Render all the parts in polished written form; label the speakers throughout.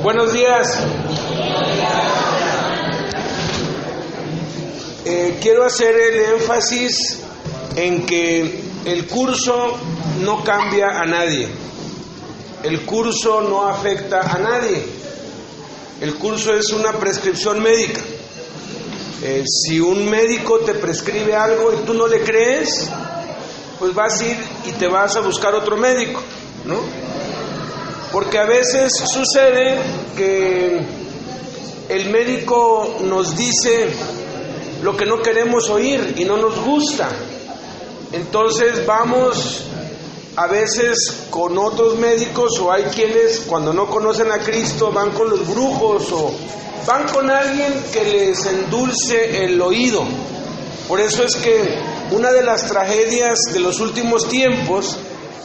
Speaker 1: Buenos días. Quiero hacer el énfasis en que el curso no cambia a nadie. El curso no afecta a nadie. El curso es una prescripción médica. Si un médico te prescribe algo y tú no le crees, pues vas a ir y te vas a buscar otro médico, ¿no? Porque a veces sucede que el médico nos dice lo que no queremos oír y no nos gusta. Entonces vamos a veces con otros médicos, o hay quienes cuando no conocen a Cristo van con los brujos o van con alguien que les endulce el oído. Por eso es que una de las tragedias de los últimos tiempos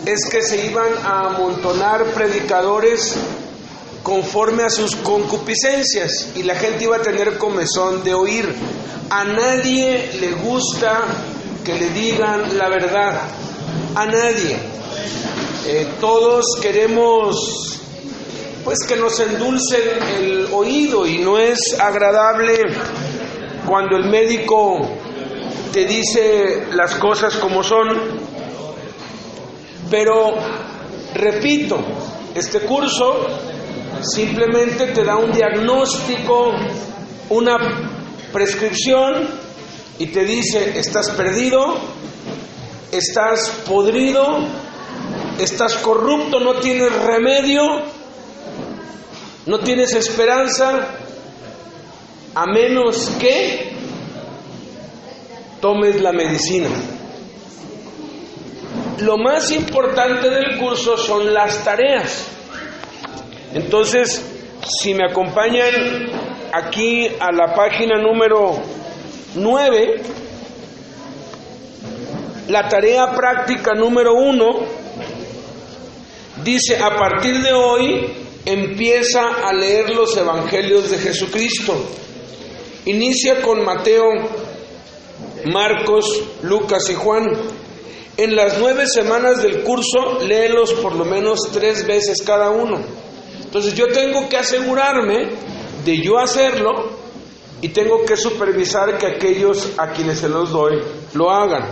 Speaker 1: es que se iban a amontonar predicadores conforme a sus concupiscencias y la gente iba a tener comezón de oír. A nadie le gusta que le digan la verdad, a nadie. Todos queremos pues que nos endulcen el oído, y no es agradable cuando el médico te dice las cosas como son. Pero repito, este curso simplemente te da un diagnóstico, una prescripción, y te dice: estás perdido, estás podrido, estás corrupto, no tienes remedio, no tienes esperanza, a menos que tomes la medicina. Lo más importante del curso son las tareas. Entonces, si me acompañan aquí a la página número 9, la tarea práctica número 1 dice: a partir de hoy empieza a leer los evangelios de Jesucristo. Inicia con Mateo, Marcos, Lucas y Juan. En las 9 semanas del curso, léelos por lo menos 3 veces cada uno. Entonces yo tengo que asegurarme de yo hacerlo, y tengo que supervisar que aquellos a quienes se los doy lo hagan.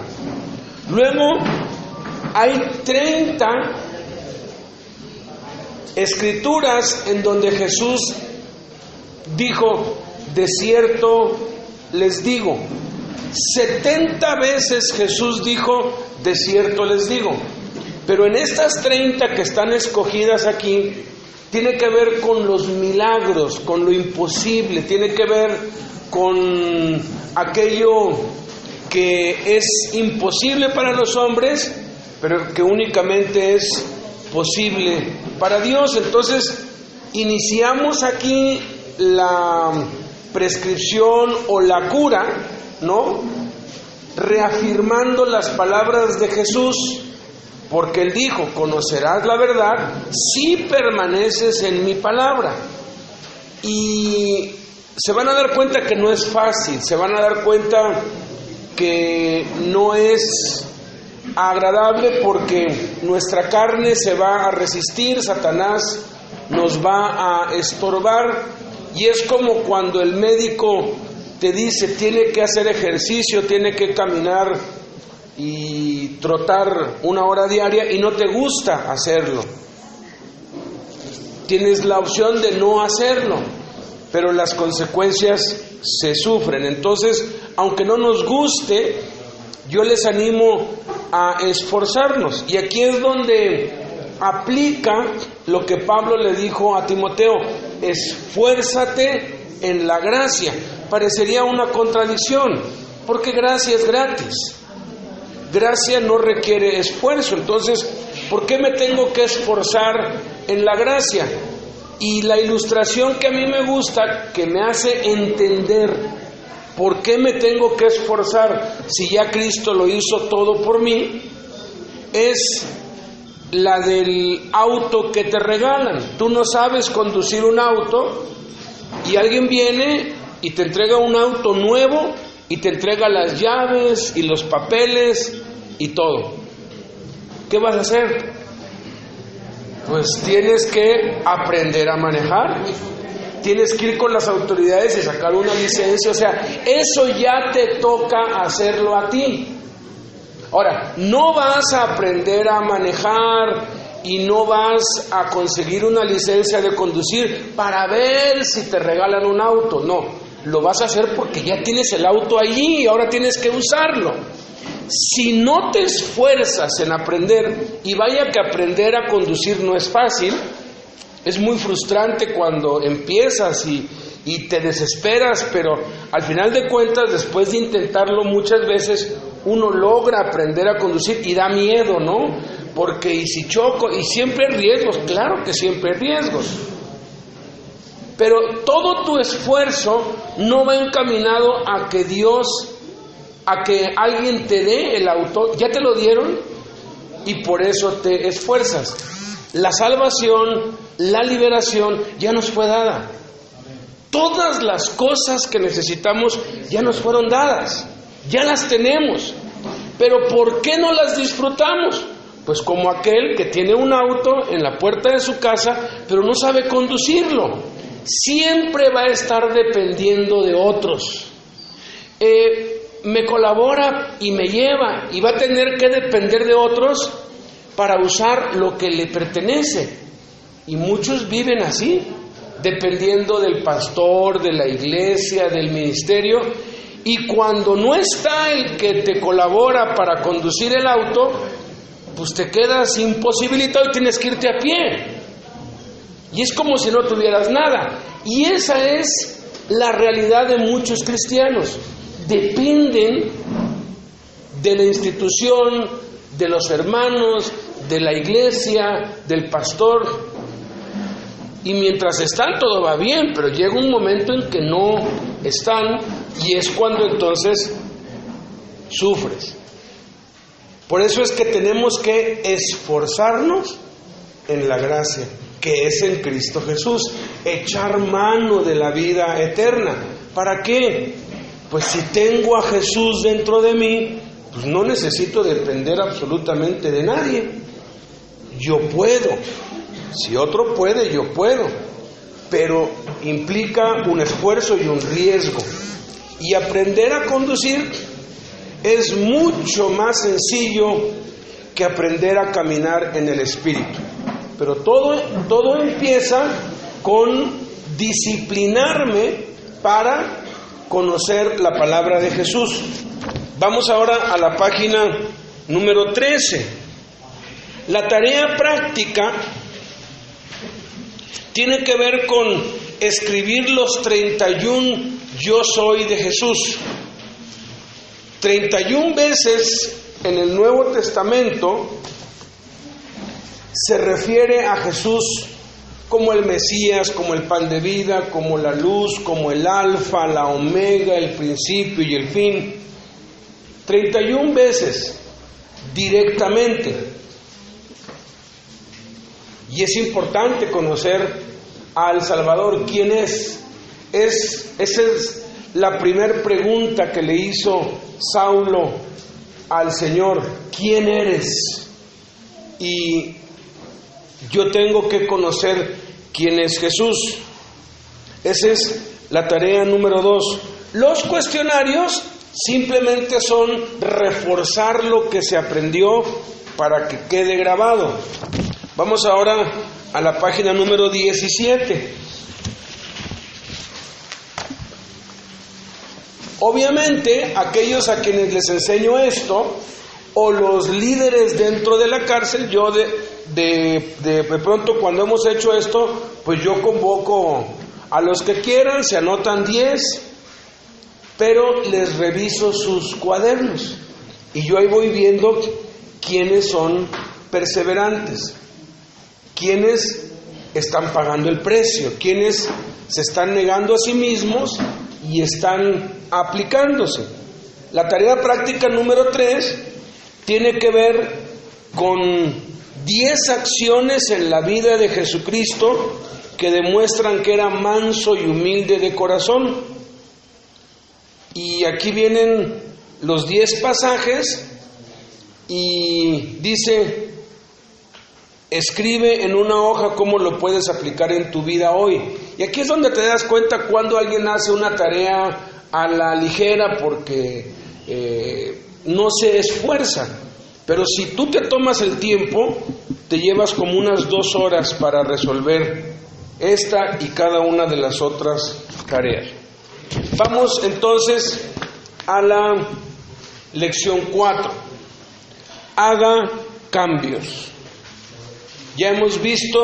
Speaker 1: Luego hay 30 escrituras en donde Jesús dijo: de cierto les digo. 70 veces Jesús dijo: de cierto les digo. Pero en estas 30 que están escogidas aquí, tiene que ver con los milagros, con lo imposible, tiene que ver con aquello que es imposible para los hombres, pero que únicamente es posible para Dios. Entonces, iniciamos aquí la prescripción o la cura, ¿no? Reafirmando las palabras de Jesús, porque Él dijo: conocerás la verdad si permaneces en mi palabra. Y se van a dar cuenta que no es fácil, se van a dar cuenta que no es agradable, porque nuestra carne se va a resistir, Satanás nos va a estorbar, y es como cuando el médico te dice: tiene que hacer ejercicio, tiene que caminar y trotar 1 hora diaria, y no te gusta hacerlo. Tienes la opción de no hacerlo, pero las consecuencias se sufren. Entonces, aunque no nos guste, yo les animo a esforzarnos. Y aquí es donde aplica lo que Pablo le dijo a Timoteo: esfuérzate en la gracia. Parecería una contradicción, porque gracia es gratis. Gracia no requiere esfuerzo. Entonces, ¿por qué me tengo que esforzar en la gracia? Y la ilustración que a mí me gusta, que me hace entender por qué me tengo que esforzar si ya Cristo lo hizo todo por mí, es la del auto que te regalan. Tú no sabes conducir un auto y alguien viene y te entrega un auto nuevo y te entrega las llaves y los papeles y todo. ¿Qué vas a hacer? Pues tienes que aprender a manejar. Tienes que ir con las autoridades y sacar una licencia. O sea, eso ya te toca hacerlo a ti. Ahora, no vas a aprender a manejar y no vas a conseguir una licencia de conducir para ver si te regalan un auto. No, lo vas a hacer porque ya tienes el auto allí y ahora tienes que usarlo. Si no te esfuerzas en aprender, y vaya que aprender a conducir no es fácil, es muy frustrante cuando empiezas y te desesperas, pero al final de cuentas, después de intentarlo muchas veces, uno logra aprender a conducir y da miedo, ¿no? Porque y si choco, y siempre hay riesgos, claro que siempre hay riesgos. Pero todo tu esfuerzo no va encaminado a que a que alguien te dé el auto, ya te lo dieron y por eso te esfuerzas. La salvación, la liberación ya nos fue dada. Todas las cosas que necesitamos ya nos fueron dadas, ya las tenemos. Pero ¿por qué no las disfrutamos? Pues como aquel que tiene un auto en la puerta de su casa, pero no sabe conducirlo. Siempre va a estar dependiendo de otros. Me colabora y me lleva y va a tener que depender de otros para usar lo que le pertenece. Y muchos viven así, dependiendo del pastor, de la iglesia, del ministerio. Y cuando no está el que te colabora para conducir el auto, pues te quedas imposibilitado y tienes que irte a pie. Y es como si no tuvieras nada. Y esa es la realidad de muchos cristianos. Dependen de la institución, de los hermanos, de la iglesia, del pastor. Y mientras están todo va bien, pero llega un momento en que no están y es cuando entonces sufres. Por eso es que tenemos que esforzarnos en la gracia que es en Cristo Jesús, echar mano de la vida eterna. ¿Para qué? Pues si tengo a Jesús dentro de mí, pues no necesito depender absolutamente de nadie. Yo puedo. Si otro puede, yo puedo. Pero implica un esfuerzo y un riesgo. Y aprender a conducir es mucho más sencillo que aprender a caminar en el Espíritu. Pero todo empieza con disciplinarme para conocer la palabra de Jesús. Vamos ahora a la página número 13. La tarea práctica tiene que ver con escribir los 31 yo soy de Jesús. 31 veces en el Nuevo Testamento se refiere a Jesús como el Mesías, como el pan de vida, como la luz, como el alfa, la omega, el principio y el fin. 31 veces directamente. Y es importante conocer al Salvador. ¿Quién es? Esa es la primera pregunta que le hizo Saulo al Señor. ¿Quién eres? Y yo tengo que conocer quién es Jesús. Esa es la tarea número 2. Los cuestionarios simplemente son reforzar lo que se aprendió para que quede grabado. Vamos ahora a la página número 17. Obviamente, aquellos a quienes les enseño esto, o los líderes dentro de la cárcel, yo de pronto cuando hemos hecho esto, pues yo convoco a los que quieran, se anotan 10, pero les reviso sus cuadernos y yo ahí voy viendo quiénes son perseverantes, quiénes están pagando el precio, quiénes se están negando a sí mismos y están aplicándose. La tarea práctica número 3 tiene que ver con 10 acciones en la vida de Jesucristo que demuestran que era manso y humilde de corazón. Y aquí vienen los 10 pasajes y dice: escribe en una hoja cómo lo puedes aplicar en tu vida hoy. Y aquí es donde te das cuenta cuando alguien hace una tarea a la ligera porque no se esfuerza. Pero si tú te tomas el tiempo, te llevas como unas 2 horas para resolver esta y cada una de las otras tareas. Vamos entonces a la lección 4. Haga cambios. Ya hemos visto,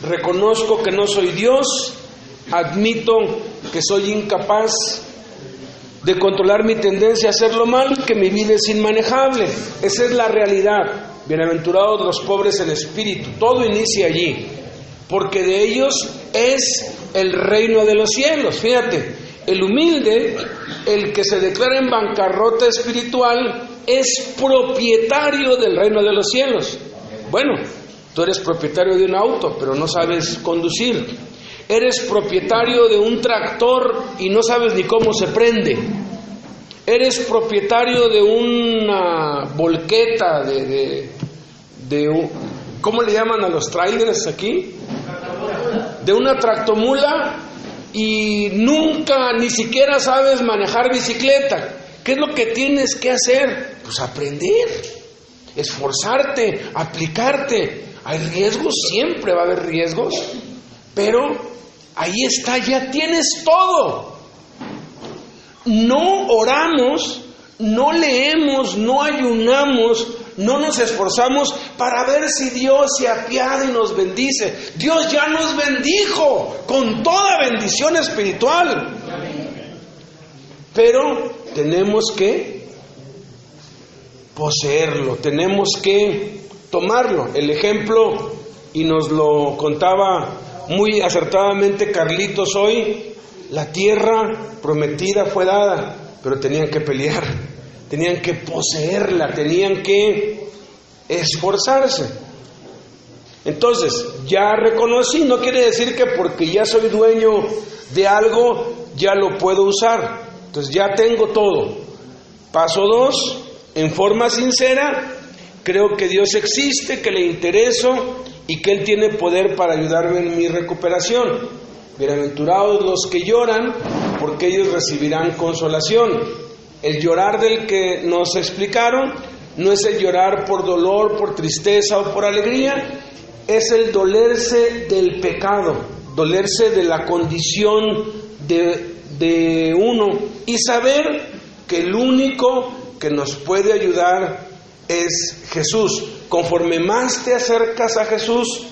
Speaker 1: reconozco que no soy Dios, admito que soy incapaz de controlar mi tendencia a hacerlo mal, que mi vida es inmanejable. Esa es la realidad. Bienaventurados los pobres en espíritu. Todo inicia allí, porque de ellos es el reino de los cielos. Fíjate, el humilde, el que se declara en bancarrota espiritual, es propietario del reino de los cielos. Bueno, tú eres propietario de un auto, pero no sabes conducir. Eres propietario de un tractor y no sabes ni cómo se prende. Eres propietario de una volqueta, ¿cómo le llaman a los trailers aquí? De una tractomula, y nunca, ni siquiera sabes manejar bicicleta. ¿Qué es lo que tienes que hacer? Pues aprender, esforzarte, aplicarte. Hay riesgos, siempre va a haber riesgos, pero ahí está, ya tienes todo. No oramos, no leemos, no ayunamos, no nos esforzamos para ver si Dios se apiada y nos bendice. Dios ya nos bendijo con toda bendición espiritual. Pero tenemos que poseerlo, tenemos que tomarlo. El ejemplo, y nos lo contaba muy acertadamente Carlitos hoy, la tierra prometida fue dada, pero tenían que pelear, tenían que poseerla, tenían que esforzarse. Entonces, ya reconocí, no quiere decir que porque ya soy dueño de algo, ya lo puedo usar. Entonces ya tengo todo. Paso 2, en forma sincera, creo que Dios existe, que le intereso y que Él tiene poder para ayudarme en mi recuperación. Bienaventurados los que lloran, porque ellos recibirán consolación. El llorar del que nos explicaron no es el llorar por dolor, por tristeza o por alegría, es el dolerse del pecado, dolerse de la condición de uno y saber que el único que nos puede ayudar es Jesús. Conforme más te acercas a Jesús,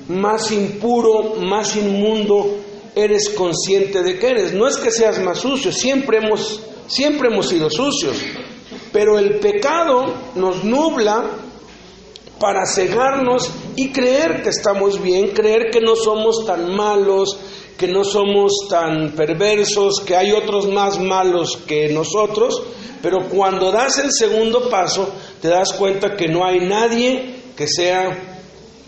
Speaker 1: más impuro, más inmundo eres consciente de que eres. No es que seas más sucio, siempre hemos sido sucios, pero el pecado nos nubla para cegarnos y creer que estamos bien, creer que no somos tan malos, que no somos tan perversos, que hay otros más malos que nosotros. Pero cuando das el segundo paso, te das cuenta que no hay nadie que sea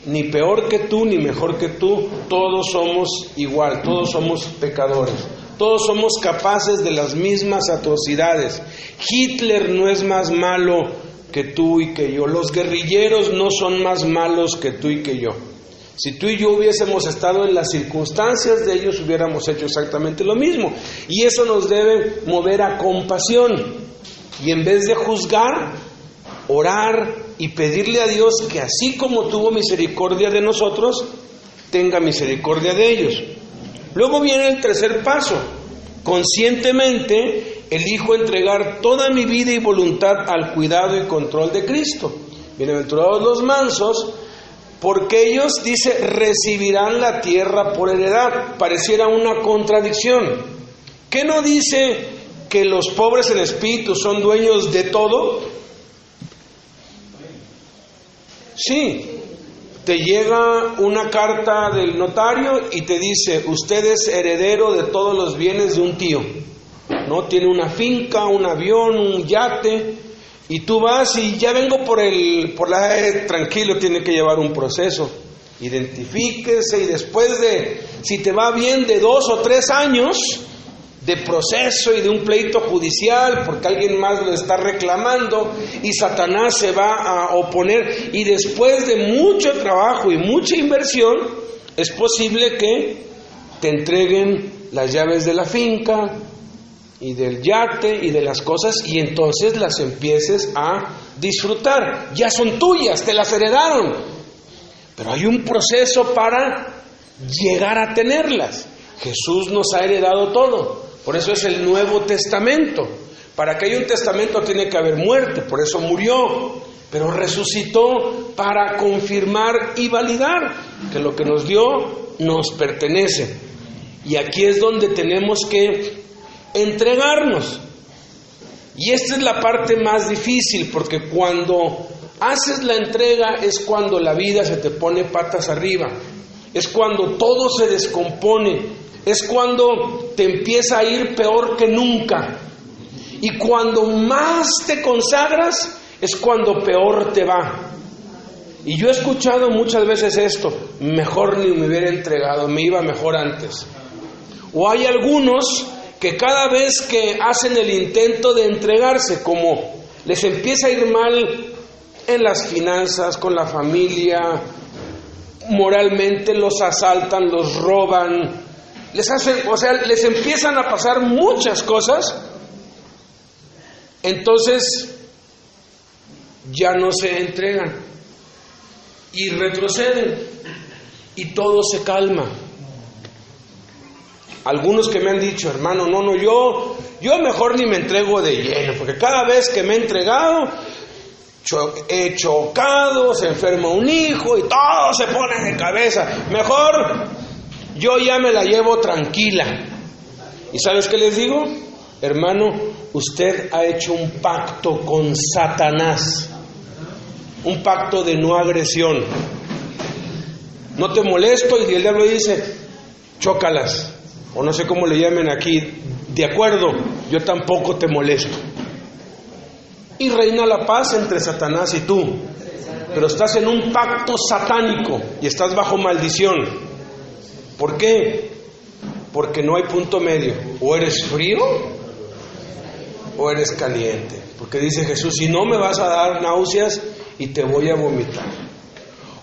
Speaker 1: ni peor que tú, ni mejor que tú. Todos somos igual, todos somos pecadores, todos somos capaces de las mismas atrocidades. Hitler no es más malo que tú y que yo, los guerrilleros no son más malos que tú y que yo. Si tú y yo hubiésemos estado en las circunstancias de ellos, hubiéramos hecho exactamente lo mismo. Y eso nos debe mover a compasión. Y en vez de juzgar, orar y pedirle a Dios que así como tuvo misericordia de nosotros, tenga misericordia de ellos. Luego viene el tercer paso. Conscientemente elijo entregar toda mi vida y voluntad al cuidado y control de Cristo. Bienaventurados los mansos, porque ellos, dice, recibirán la tierra por heredad. Pareciera una contradicción. ¿Qué no dice que los pobres en espíritu son dueños de todo? Sí, te llega una carta del notario y te dice, usted es heredero de todos los bienes de un tío, ¿no? Tiene una finca, un avión, un yate, y tú vas y ya vengo tranquilo, tiene que llevar un proceso. Identifíquese y después de, si te va bien, de 2 o 3 años, de proceso y de un pleito judicial porque alguien más lo está reclamando y Satanás se va a oponer, y después de mucho trabajo y mucha inversión es posible que te entreguen las llaves de la finca y del yate y de las cosas, y entonces las empieces a disfrutar. Ya son tuyas, te las heredaron, pero hay un proceso para llegar a tenerlas. Jesús nos ha heredado todo. Por eso es el Nuevo Testamento. Para que haya un testamento tiene que haber muerte, por eso murió, pero resucitó para confirmar y validar que lo que nos dio nos pertenece. Y aquí es donde tenemos que entregarnos. Y esta es la parte más difícil, porque cuando haces la entrega es cuando la vida se te pone patas arriba, es cuando todo se descompone, es cuando te empieza a ir peor que nunca. Y cuando más te consagras es cuando peor te va. Y yo he escuchado muchas veces esto: mejor ni me hubiera entregado, me iba mejor antes. O hay algunos que cada vez que hacen el intento de entregarse, como les empieza a ir mal en las finanzas, con la familia, moralmente los asaltan, los roban, les empiezan a pasar muchas cosas, entonces ya no se entregan y retroceden y todo se calma. Algunos que me han dicho: hermano, yo mejor ni me entrego de lleno, porque cada vez que me he entregado he chocado, se enferma un hijo y todo se pone de cabeza. Mejor yo ya me la llevo tranquila. ¿Y sabes qué les digo? Hermano, usted ha hecho un pacto con Satanás, un pacto de no agresión. No te molesto, y el diablo dice: chócalas, o no sé cómo le llamen aquí. De acuerdo, yo tampoco te molesto. Y reina la paz entre Satanás y tú. Pero estás en un pacto satánico y estás bajo maldición. ¿Por qué? Porque no hay punto medio. O eres frío o eres caliente. Porque dice Jesús: si no me vas a dar náuseas y te voy a vomitar.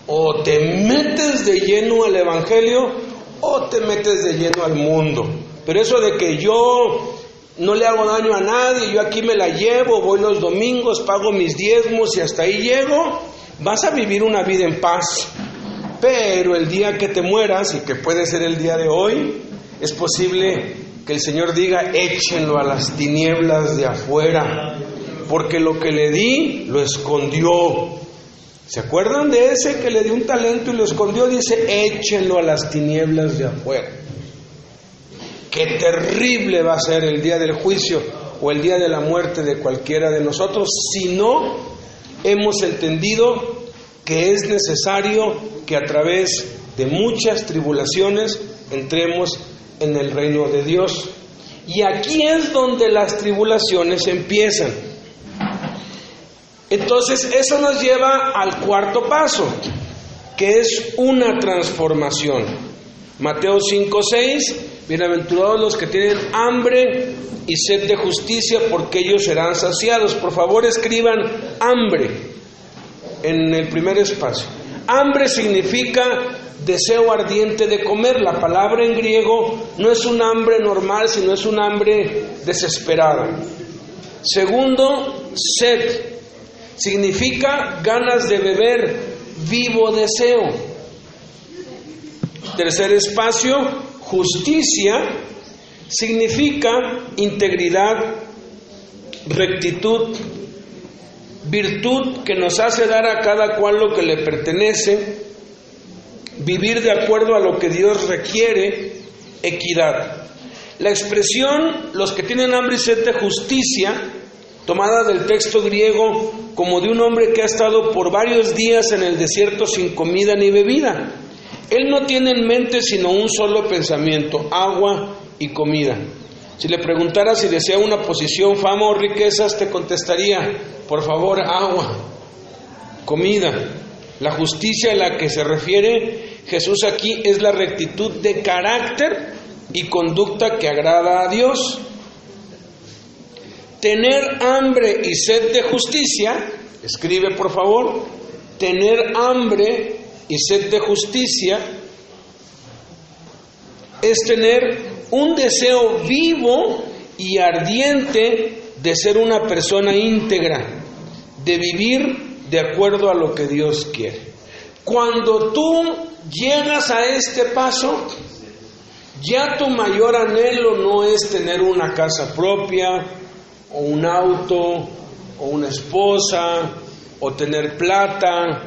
Speaker 1: O te metes de lleno al evangelio o te metes de lleno al mundo. Pero eso de que yo no le hago daño a nadie, yo aquí me la llevo, voy los domingos, pago mis diezmos y hasta ahí llego, vas a vivir una vida en paz. Pero el día que te mueras, y que puede ser el día de hoy, es posible que el Señor diga: échenlo a las tinieblas de afuera, porque lo que le di lo escondió. ¿Se acuerdan de ese que le dio un talento y lo escondió? Dice: échenlo a las tinieblas de afuera. Qué terrible va a ser el día del juicio o el día de la muerte de cualquiera de nosotros si no hemos entendido que es necesario que a través de muchas tribulaciones entremos en el reino de Dios. Y aquí es donde las tribulaciones empiezan. Entonces eso nos lleva al cuarto paso, que es una transformación. Mateo 5:6: bienaventurados los que tienen hambre y sed de justicia, porque ellos serán saciados. Por favor, escriban hambre en el primer espacio. Hambre significa deseo ardiente de comer. La palabra en griego no es un hambre normal, sino es un hambre desesperada. Segundo, sed significa ganas de beber, vivo deseo. Tercer espacio, justicia significa integridad, rectitud, virtud que nos hace dar a cada cual lo que le pertenece, vivir de acuerdo a lo que Dios requiere, equidad. La expresión los que tienen hambre y sed de justicia, tomada del texto griego como de un hombre que ha estado por varios días en el desierto sin comida ni bebida. Él no tiene en mente sino un solo pensamiento: agua y comida. Si le preguntara si desea una posición, fama o riquezas, te contestaría: por favor, agua, comida. La justicia a la que se refiere Jesús aquí es la rectitud de carácter y conducta que agrada a Dios. Tener hambre y sed de justicia, escribe por favor, tener hambre y sed de justicia es tener un deseo vivo y ardiente de ser una persona íntegra, de vivir de acuerdo a lo que Dios quiere. Cuando tú llegas a este paso, ya tu mayor anhelo no es tener una casa propia, o un auto, o una esposa, o tener plata,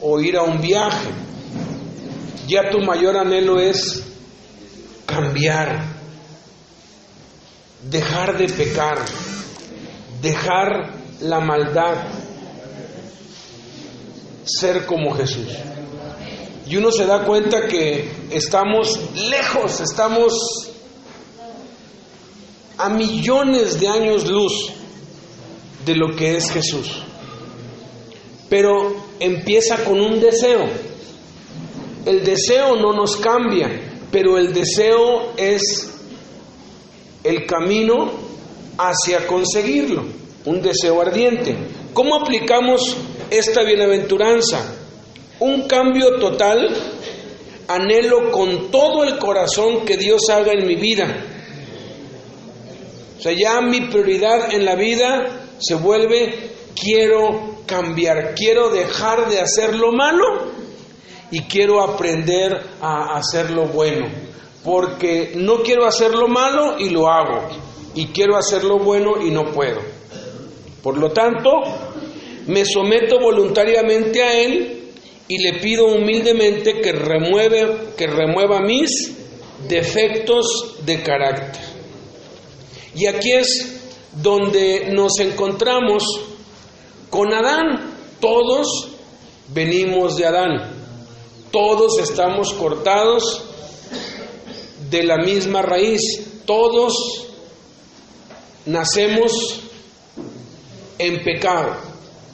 Speaker 1: o ir a un viaje. Ya tu mayor anhelo es cambiar, dejar de pecar, dejar la maldad, ser como Jesús. Y uno se da cuenta que estamos lejos, estamos a millones de años luz de lo que es Jesús. Pero empieza con un deseo. El deseo no nos cambia, pero el deseo es el camino hacia conseguirlo, un deseo ardiente. ¿Cómo aplicamos esta bienaventuranza? Un cambio total, anhelo con todo el corazón que Dios haga en mi vida. O sea, ya mi prioridad en la vida se vuelve, quiero cambiar, quiero dejar de hacer lo malo y quiero aprender a hacer lo bueno, porque no quiero hacer lo malo y lo hago, y quiero hacer lo bueno y no puedo. Por lo tanto, me someto voluntariamente a Él y le pido humildemente que remueva mis defectos de carácter. Y aquí es donde nos encontramos con Adán. Todos venimos de Adán. Todos estamos cortados de la misma raíz. Todos nacemos en pecado.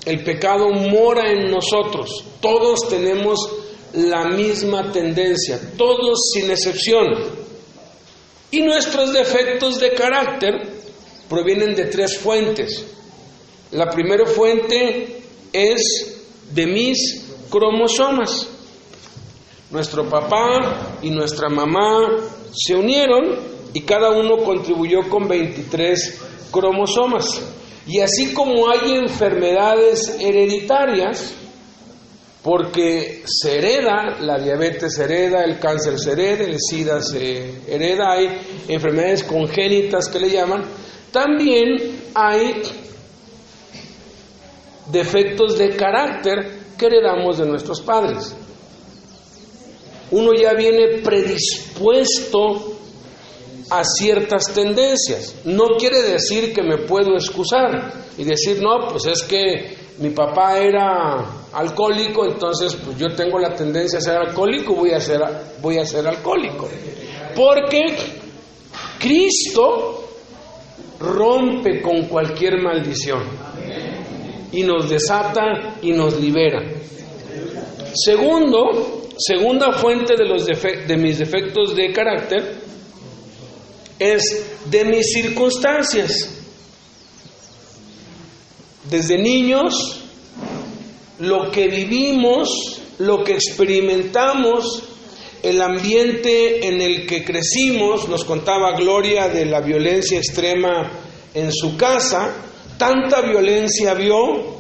Speaker 1: El pecado mora en nosotros. Todos tenemos la misma tendencia, todos sin excepción. Y nuestros defectos de carácter provienen de 3 fuentes. La primera fuente es de mis cromosomas. Nuestro papá y nuestra mamá se unieron y cada uno contribuyó con 23 cromosomas. Y así como hay enfermedades hereditarias, porque se hereda, la diabetes se hereda, el cáncer se hereda, el SIDA se hereda, hay enfermedades congénitas que le llaman, también hay defectos de carácter que heredamos de nuestros padres. Uno ya viene predispuesto a ciertas tendencias. No quiere decir que me puedo excusar y decir, no, pues es que mi papá era alcohólico, entonces pues yo tengo la tendencia a ser alcohólico, voy a ser alcohólico. Porque Cristo rompe con cualquier maldición y nos desata y nos libera. Segunda fuente de mis defectos de carácter es de mis circunstancias. Desde niños, lo que vivimos, lo que experimentamos, el ambiente en el que crecimos, nos contaba Gloria de la violencia extrema en su casa, tanta violencia vio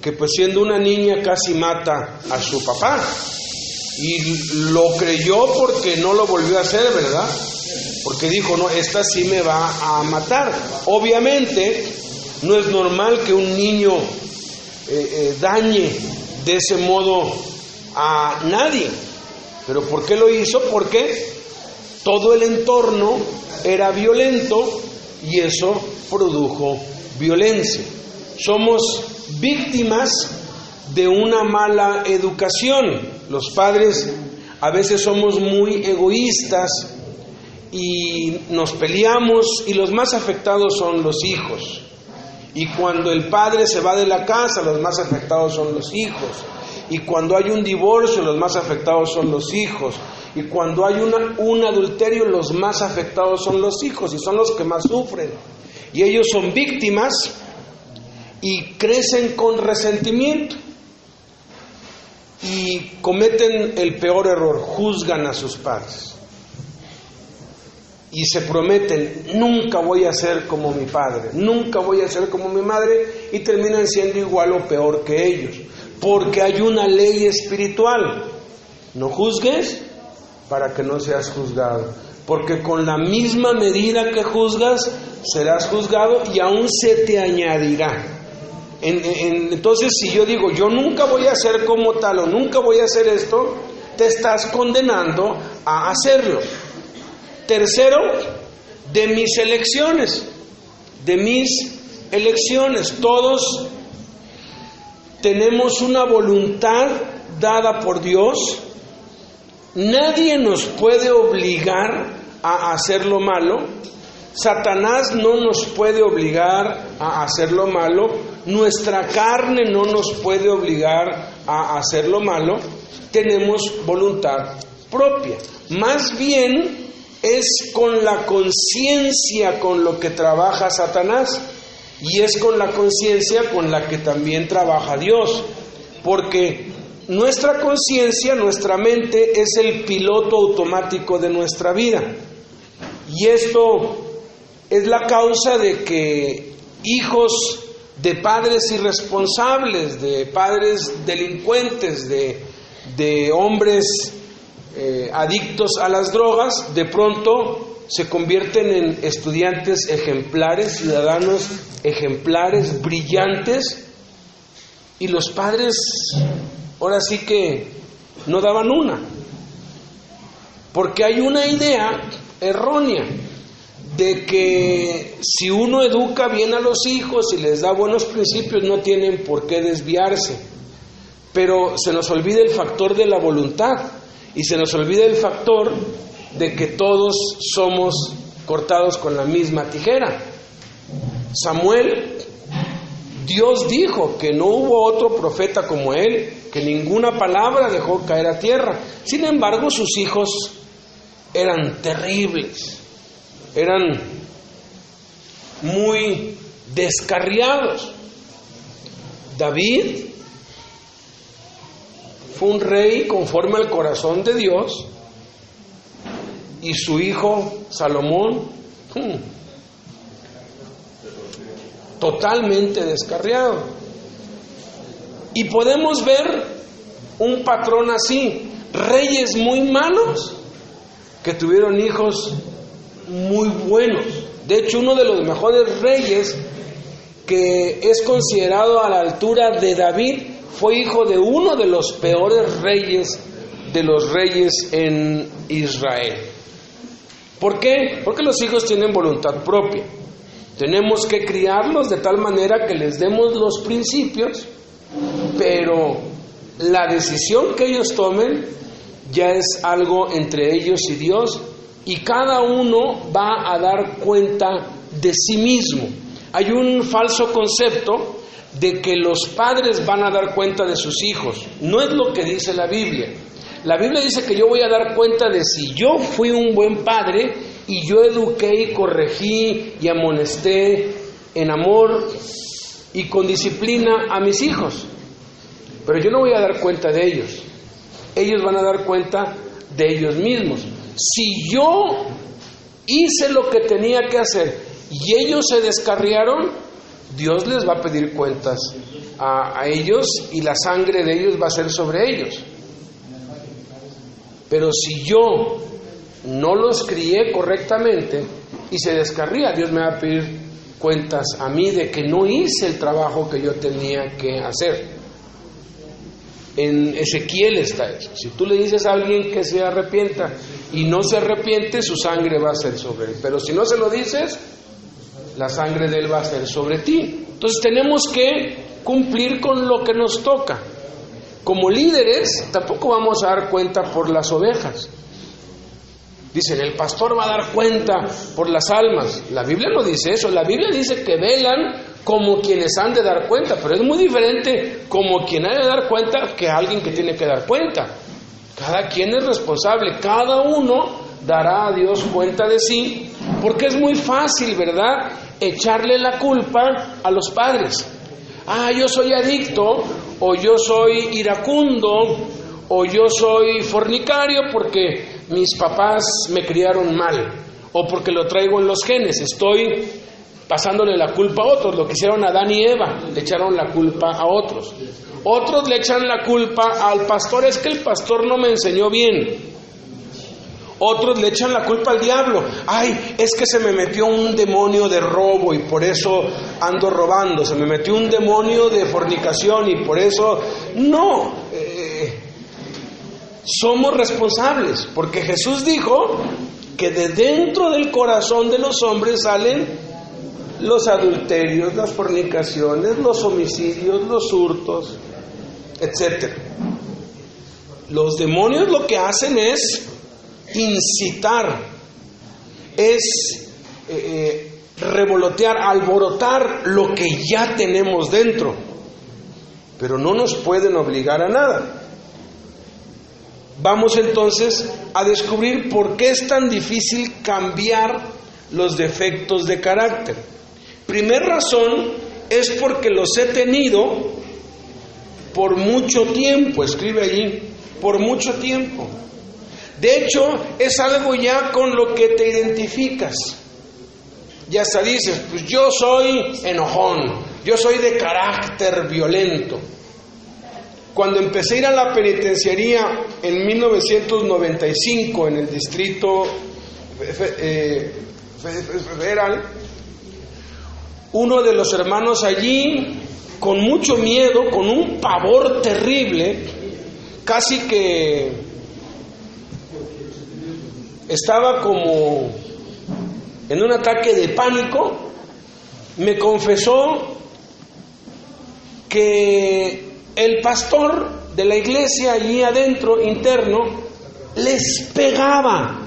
Speaker 1: que pues siendo una niña casi mata a su papá. Y lo creyó porque no lo volvió a hacer, ¿verdad? Porque dijo, no, esta sí me va a matar. Obviamente, no es normal que un niño dañe de ese modo a nadie. ¿Pero por qué lo hizo? Porque todo el entorno era violento y eso produjo violencia. Somos víctimas de una mala educación. Los padres a veces somos muy egoístas y nos peleamos y los más afectados son los hijos. Y cuando el padre se va de la casa, los más afectados son los hijos. Y cuando hay un divorcio, los más afectados son los hijos. Y cuando hay un adulterio, los más afectados son los hijos y son los que más sufren. Y ellos son víctimas y crecen con resentimiento. Y cometen el peor error, juzgan a sus padres. Y se prometen, nunca voy a ser como mi padre, nunca voy a ser como mi madre, y terminan siendo igual o peor que ellos. Porque hay una ley espiritual. No juzgues para que no seas juzgado. Porque con la misma medida que juzgas, serás juzgado y aún se te añadirá. Entonces, si yo digo, yo nunca voy a ser como tal o nunca voy a hacer esto, te estás condenando a hacerlo. Tercero, de mis elecciones. Todos tenemos una voluntad dada por Dios. Nadie nos puede obligar a hacer lo malo. Satanás no nos puede obligar a hacer lo malo. Nuestra carne no nos puede obligar a hacer lo malo. Tenemos voluntad propia. Más bien es con la conciencia con lo que trabaja Satanás, y es con la conciencia con la que también trabaja Dios, porque nuestra conciencia, nuestra mente es el piloto automático de nuestra vida, y esto es la causa de que hijos de padres irresponsables, de padres delincuentes, de hombres adictos a las drogas, de pronto se convierten en estudiantes ejemplares, ciudadanos ejemplares, brillantes, y los padres ahora sí que no daban una, porque hay una idea errónea de que si uno educa bien a los hijos y les da buenos principios, no tienen por qué desviarse, pero se nos olvida el factor de la voluntad. Y se nos olvida el factor de que todos somos cortados con la misma tijera. Samuel, Dios dijo que no hubo otro profeta como él, que ninguna palabra dejó caer a tierra. Sin embargo, sus hijos eran terribles, eran muy descarriados. David fue un rey conforme al corazón de Dios, y su hijo Salomón, totalmente descarriado. Y podemos ver un patrón así, reyes muy malos que tuvieron hijos muy buenos. De hecho, uno de los mejores reyes, que es considerado a la altura de David, fue hijo de uno de los peores reyes de los reyes en Israel. ¿Por qué? Porque los hijos tienen voluntad propia. Tenemos que criarlos de tal manera que les demos los principios, pero la decisión que ellos tomen ya es algo entre ellos y Dios, y cada uno va a dar cuenta de sí mismo. Hay un falso concepto de que los padres van a dar cuenta de sus hijos. No es lo que dice la Biblia. La Biblia dice que yo voy a dar cuenta de si yo fui un buen padre y yo eduqué y corregí y amonesté en amor y con disciplina a mis hijos. Pero yo no voy a dar cuenta de ellos. Ellos van a dar cuenta de ellos mismos. Si yo hice lo que tenía que hacer y ellos se descarriaron, Dios les va a pedir cuentas a ellos, y la sangre de ellos va a ser sobre ellos. Pero si yo no los crié correctamente y se descarría, Dios me va a pedir cuentas a mí de que no hice el trabajo que yo tenía que hacer. En Ezequiel está eso. Si tú le dices a alguien que se arrepienta y no se arrepiente, su sangre va a ser sobre él. Pero si no se lo dices, la sangre de él va a ser sobre ti. Entonces tenemos que cumplir con lo que nos toca. Como líderes, tampoco vamos a dar cuenta por las ovejas. Dicen, el pastor va a dar cuenta por las almas. La Biblia no dice eso. La Biblia dice que velan como quienes han de dar cuenta, pero es muy diferente como quien ha de dar cuenta que alguien que tiene que dar cuenta. Cada quien es responsable, cada uno dará a Dios cuenta de sí, porque es muy fácil, ¿verdad?, echarle la culpa a los padres. Yo soy adicto, o yo soy iracundo, o yo soy fornicario porque mis papás me criaron mal, o porque lo traigo en los genes. Estoy pasándole la culpa a otros. Lo que hicieron Adán y Eva, le echaron la culpa a otros. Otros le echan la culpa al pastor, es que el pastor no me enseñó bien. Otros le echan la culpa al diablo. Es que se me metió un demonio de robo y por eso ando robando. Se me metió un demonio de fornicación y por eso... No, somos responsables, porque Jesús dijo que de dentro del corazón de los hombres salen los adulterios, las fornicaciones, los homicidios, los hurtos, etc. Los demonios lo que hacen es incitar, es revolotear, alborotar lo que ya tenemos dentro, pero no nos pueden obligar a nada. Vamos entonces a descubrir por qué es tan difícil cambiar los defectos de carácter. Primera razón es porque los he tenido por mucho tiempo. Escribe allí, por mucho tiempo. De hecho, es algo ya con lo que te identificas. Ya hasta dices, pues yo soy enojón, yo soy de carácter violento. Cuando empecé a ir a la penitenciaría en 1995 en el Distrito Federal, uno de los hermanos allí, con mucho miedo, con un pavor terrible, casi que estaba como en un ataque de pánico, me confesó que el pastor de la iglesia allí adentro, interno, les pegaba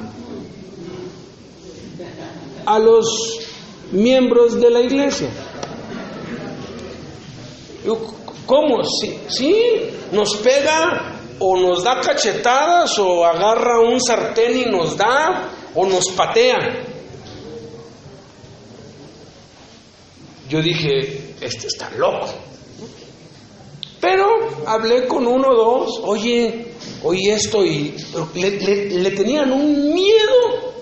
Speaker 1: a los miembros de la iglesia. ¿Cómo? Sí, nos pega o nos da cachetadas o agarra un sartén y nos da o nos patea. Yo dije, este está loco. Pero hablé con uno o dos, oye esto, y le tenían un miedo.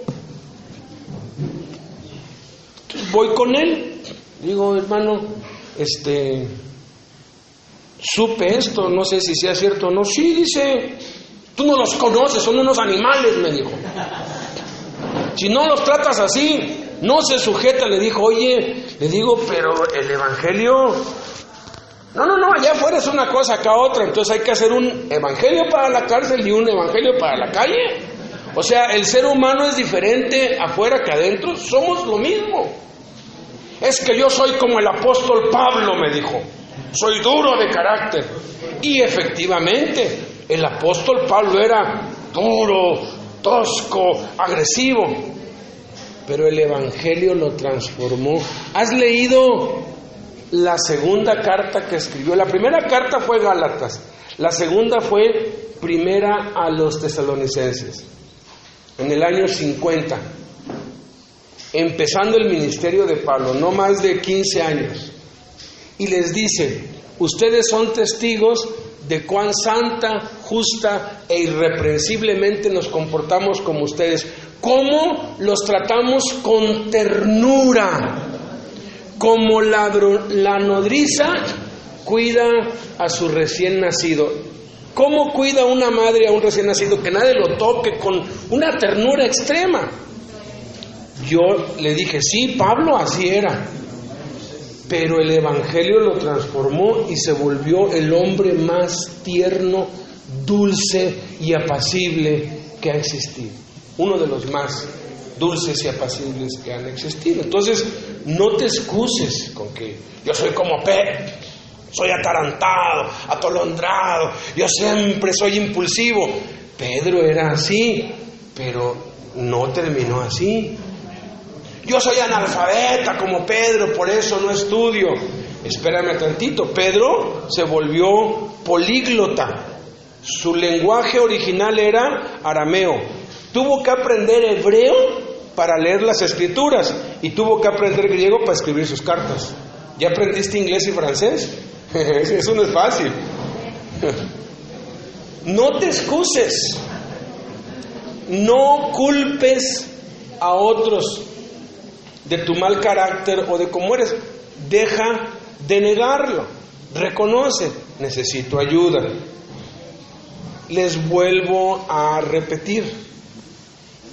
Speaker 1: Entonces voy con él, digo, hermano, supe esto, no sé si sea cierto o no. Sí, dice, tú no los conoces, son unos animales, me dijo. Si no los tratas así, no se sujeta. Le dijo, oye, le digo, pero el evangelio... No, allá afuera es una cosa, acá otra. Entonces hay que hacer un evangelio para la cárcel y un evangelio para la calle. O sea, el ser humano es diferente afuera que adentro. Somos lo mismo. Es que yo soy como el apóstol Pablo, me dijo. Soy duro de carácter. Y efectivamente, el apóstol Pablo era duro, tosco, agresivo. Pero el evangelio lo transformó. ¿Has leído la segunda carta que escribió? La primera carta fue Gálatas, la segunda fue primera a los tesalonicenses, en el año 50, empezando el ministerio de Pablo, no más de 15 años, y les dice, ustedes son testigos de cuán santa, justa e irreprensiblemente nos comportamos como ustedes, cómo los tratamos con ternura, como la nodriza cuida a su recién nacido. ¿Cómo cuida una madre a un recién nacido? Que nadie lo toque, con una ternura extrema. Yo le dije, sí, Pablo así era. Pero el evangelio lo transformó y se volvió el hombre más tierno, dulce y apacible que ha existido. Uno de los más dulces y apacibles que han existido. Entonces, no te excuses con que yo soy como Pedro, soy atarantado, atolondrado, yo siempre soy impulsivo. Pedro era así, pero no terminó así. Yo soy analfabeta como Pedro, por eso no estudio. Espérame tantito, Pedro se volvió políglota. Su lenguaje original era arameo. Tuvo que aprender hebreo para leer las escrituras y tuvo que aprender griego para escribir sus cartas. ¿Ya aprendiste inglés y francés? Eso no es fácil. No te excuses. No culpes a otros de tu mal carácter o de cómo eres. Deja de negarlo. Reconoce, necesito ayuda. Les vuelvo a repetir.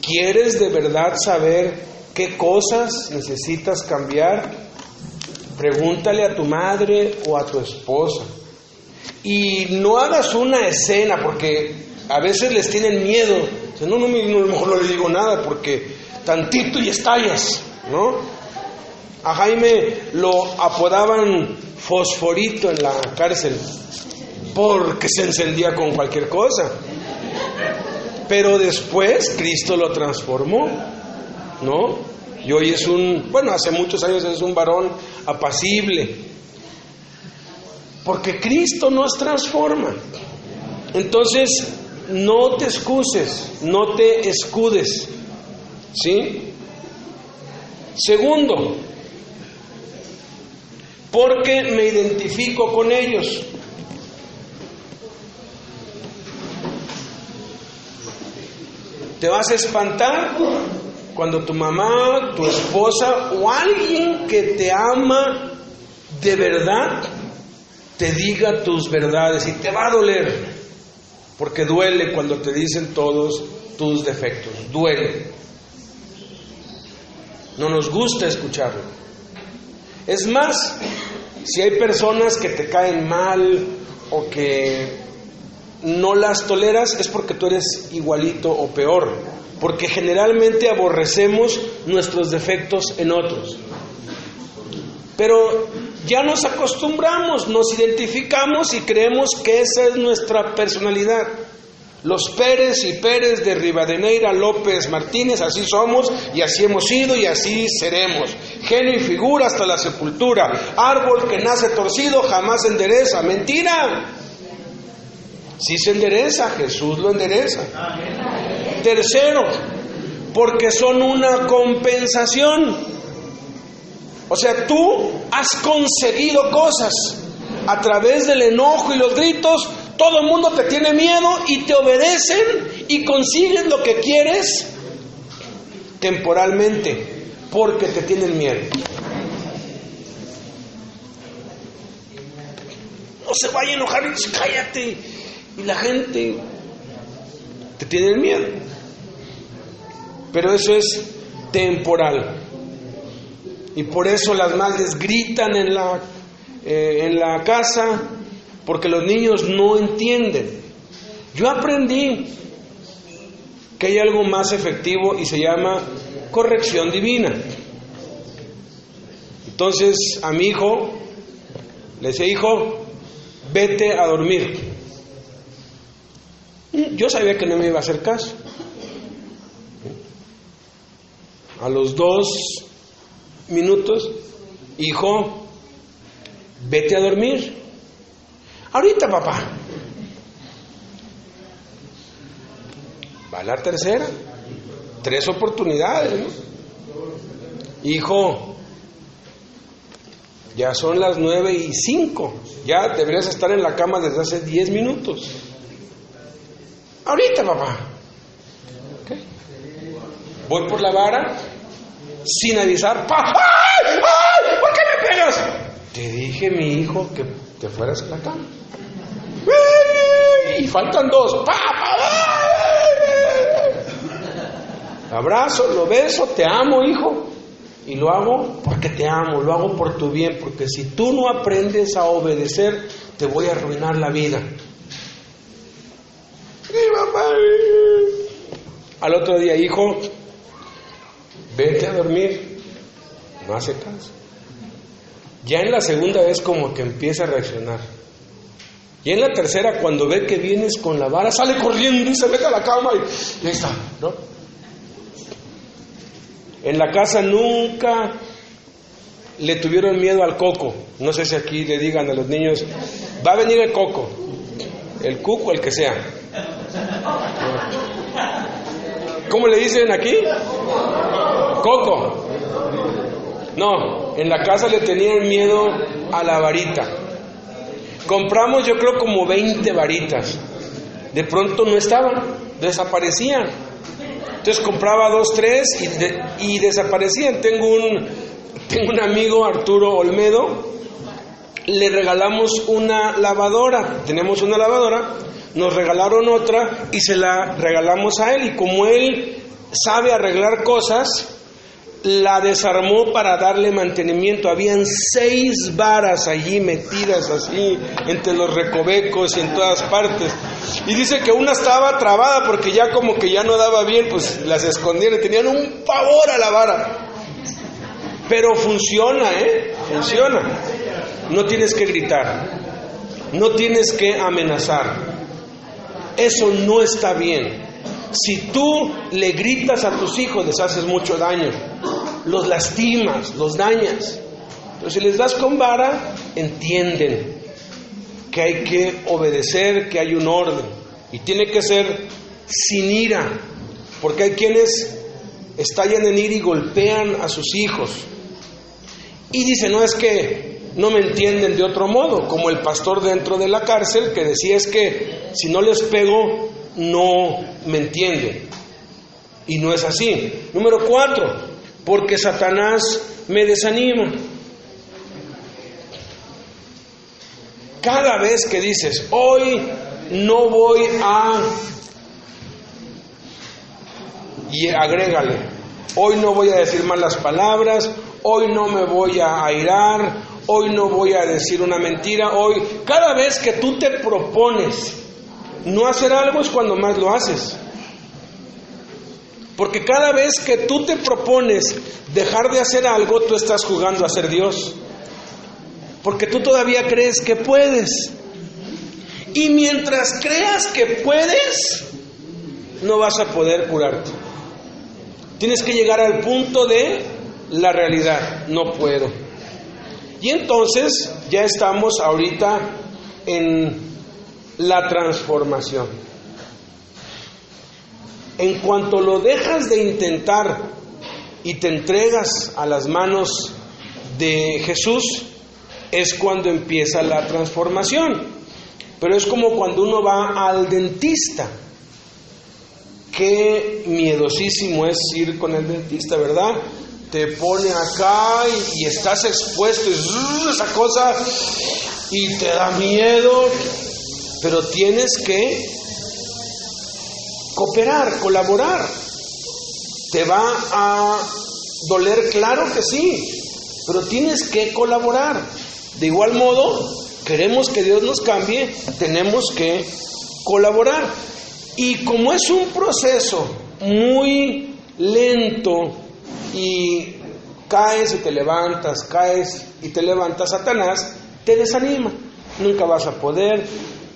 Speaker 1: ¿Quieres de verdad saber qué cosas necesitas cambiar? Pregúntale a tu madre o a tu esposa. Y no hagas una escena, porque a veces les tienen miedo. O sea, no, a lo mejor no le digo nada porque tantito y estallas, ¿no? A Jaime lo apodaban Fosforito en la cárcel porque se encendía con cualquier cosa. Pero después Cristo lo transformó, ¿no? Y hoy es hace muchos años es un varón apacible. Porque Cristo nos transforma. Entonces, no te excuses, no te escudes, ¿sí? Segundo, porque me identifico con ellos. Te vas a espantar cuando tu mamá, tu esposa o alguien que te ama de verdad te diga tus verdades, y te va a doler, porque duele cuando te dicen todos tus defectos, duele. No nos gusta escucharlo. Es más, si hay personas que te caen mal o que no las toleras, es porque tú eres igualito o peor, porque generalmente aborrecemos nuestros defectos en otros. Pero ya nos acostumbramos, nos identificamos y creemos que esa es nuestra personalidad. Los Pérez y Pérez de Rivadeneira, López, Martínez, así somos y así hemos sido y así seremos. Genio y figura hasta la sepultura. Árbol que nace torcido jamás se endereza. Mentira. Sí se endereza, Jesús lo endereza. Tercero, porque son una compensación. O sea, tú has conseguido cosas a través del enojo y los gritos. Todo el mundo te tiene miedo y te obedecen y consigues lo que quieres temporalmente porque te tienen miedo. No se vaya a enojar y cállate. Y la gente te tiene miedo. Pero eso es temporal. Y por eso las madres gritan en la casa, porque los niños no entienden. Yo aprendí que hay algo más efectivo y se llama corrección divina. Entonces a mi hijo le decía: hijo, vete a dormir. Yo sabía que no me iba a hacer caso. A los 2 minutos: hijo, vete a dormir. Ahorita, papá. Va la tercera. 3 oportunidades, ¿no? Hijo, ya son las 9:05. Ya deberías estar en la cama desde hace 10 minutos. Ahorita, papá. ¿Okay? Voy por la vara sin avisar. ¡Ay! ¡Ay! ¿Por qué me pegas? Te dije, mi hijo, que te fueras a la cama. Y faltan 2. Abrazo, lo beso, te amo, hijo. Y lo hago porque te amo, lo hago por tu bien, porque si tú no aprendes a obedecer, te voy a arruinar la vida. Y mamá, al otro día: hijo, vete a dormir. No hace caso. Ya en la segunda vez como que empieza a reaccionar. Y en la tercera, cuando ve que vienes con la vara, sale corriendo y se mete a la cama y ahí está, ¿no? En la casa nunca le tuvieron miedo al coco. No sé si aquí le digan a los niños: va a venir el coco. el cuco, el que sea. ¿Cómo le dicen aquí? Coco. No, en la casa le tenían miedo a la varita. Compramos yo creo como 20 varitas. De pronto no estaban, desaparecían. Entonces compraba 2, 3 y desaparecían. Tengo un amigo, Arturo Olmedo, le regalamos una lavadora. Tenemos una lavadora, nos regalaron otra y se la regalamos a él. Y como él sabe arreglar cosas, la desarmó para darle mantenimiento. Habían 6 varas allí metidas así entre los recovecos y en todas partes. Y dice que una estaba trabada porque ya como que ya no daba bien, pues las escondieron. Tenían un pavor a la vara. Pero funciona, funciona. No tienes que gritar, no tienes que amenazar. Eso no está bien. Si tú le gritas a tus hijos, les haces mucho daño, los lastimas, los dañas. Pero si les das con vara, entienden que hay que obedecer, que hay un orden, y tiene que ser sin ira, porque hay quienes estallan en ira y golpean a sus hijos. Y dicen, no, es que no me entienden de otro modo, como el pastor dentro de la cárcel que decía, es que si no les pego, no me entienden. Y no es así. Número 4, porque Satanás me desanima. Cada vez que dices, hoy no voy a... Y agrégale, hoy no voy a decir malas palabras, hoy no me voy a airar, hoy no voy a decir una mentira, hoy... Cada vez que tú te propones no hacer algo es cuando más lo haces. Porque cada vez que tú te propones dejar de hacer algo, tú estás jugando a ser Dios. Porque tú todavía crees que puedes. Y mientras creas que puedes, no vas a poder curarte. Tienes que llegar al punto de la realidad. No puedo. Y entonces ya estamos ahorita en la transformación. En cuanto lo dejas de intentar y te entregas a las manos de Jesús, es cuando empieza la transformación. Pero es como cuando uno va al dentista. Qué miedosísimo es ir con el dentista, ¿verdad? Te pone acá y estás expuesto y esa cosa y te da miedo. Pero tienes que cooperar, colaborar. ¿Te va a doler? Claro que sí, pero tienes que colaborar. De igual modo, queremos que Dios nos cambie, tenemos que colaborar. Y como es un proceso muy lento y caes y te levantas, Satanás te desanima. Nunca vas a poder,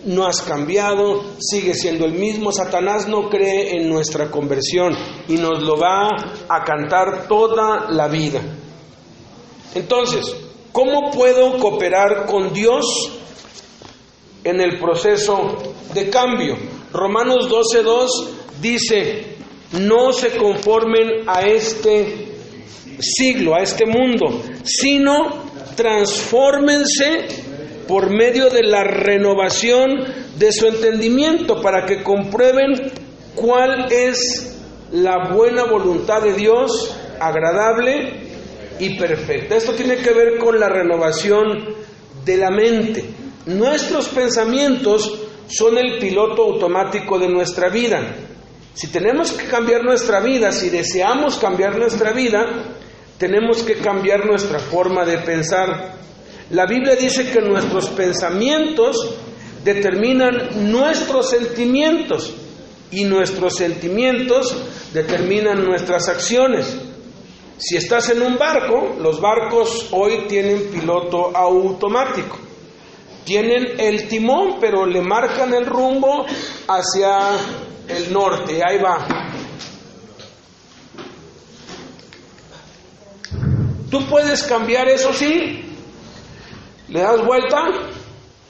Speaker 1: no has cambiado, sigues siendo el mismo. Satanás no cree en nuestra conversión y nos lo va a cantar toda la vida. Entonces, ¿cómo puedo cooperar con Dios en el proceso de cambio? Romanos 12:2 dice, no se conformen a este siglo, a este mundo, sino transfórmense por medio de la renovación de su entendimiento, para que comprueben cuál es la buena voluntad de Dios, agradable y perfecta. Esto tiene que ver con la renovación de la mente. Nuestros pensamientos son el piloto automático de nuestra vida. Si tenemos que cambiar nuestra vida, si deseamos cambiar nuestra vida, tenemos que cambiar nuestra forma de pensar. La Biblia dice que nuestros pensamientos determinan nuestros sentimientos y nuestros sentimientos determinan nuestras acciones. Si estás en un barco, los barcos hoy tienen piloto automático. Tienen el timón, pero le marcan el rumbo hacia el norte. Ahí va. Tú puedes cambiar eso, sí. Le das vuelta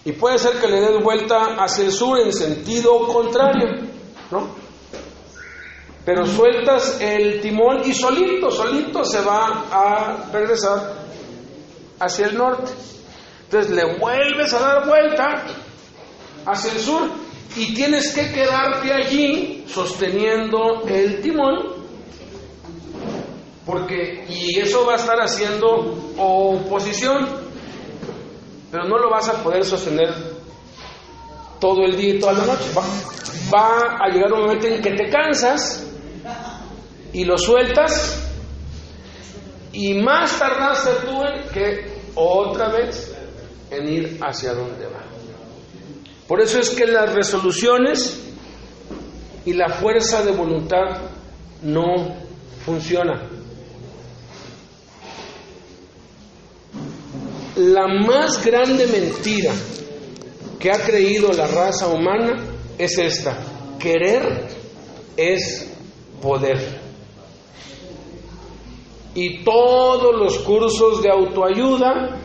Speaker 1: Y puede ser que le des vuelta hacia el sur en sentido contrario, ¿no? Pero sueltas el timón y solito se va a regresar hacia el norte. Entonces le vuelves a dar vuelta hacia el sur y tienes que quedarte allí sosteniendo el timón, y eso va a estar haciendo oposición, pero no lo vas a poder sostener todo el día y toda la noche. Va a llegar un momento en que te cansas y lo sueltas, y más tardaste tú en que otra vez en ir hacia donde va. Por eso es que las resoluciones y la fuerza de voluntad no funcionan. La más grande mentira que ha creído la raza humana es esta: querer es poder. Y todos los cursos de autoayuda,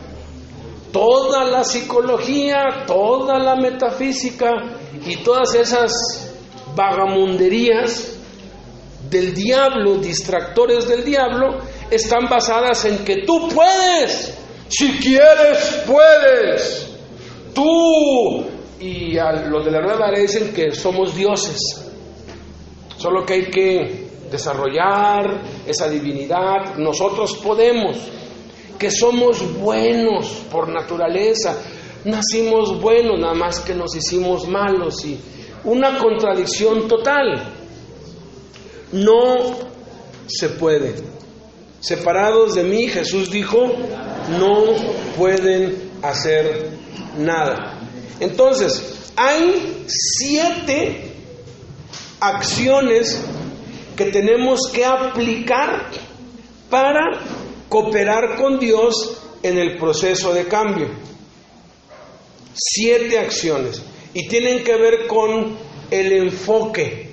Speaker 1: toda la psicología, toda la metafísica y todas esas vagamunderías del diablo, distractores del diablo, están basadas en que tú puedes. Si quieres, puedes. Tú. Y a los de la nueva era dicen que somos dioses. Solo que hay que desarrollar esa divinidad. Nosotros podemos. Que somos buenos por naturaleza. Nacimos buenos, nada más que nos hicimos malos. Y una contradicción total. No se puede. Separados de mí, Jesús dijo, no pueden hacer nada. Entonces, hay 7 acciones que tenemos que aplicar para cooperar con Dios en el proceso de cambio. 7 acciones. Y tienen que ver con el enfoque.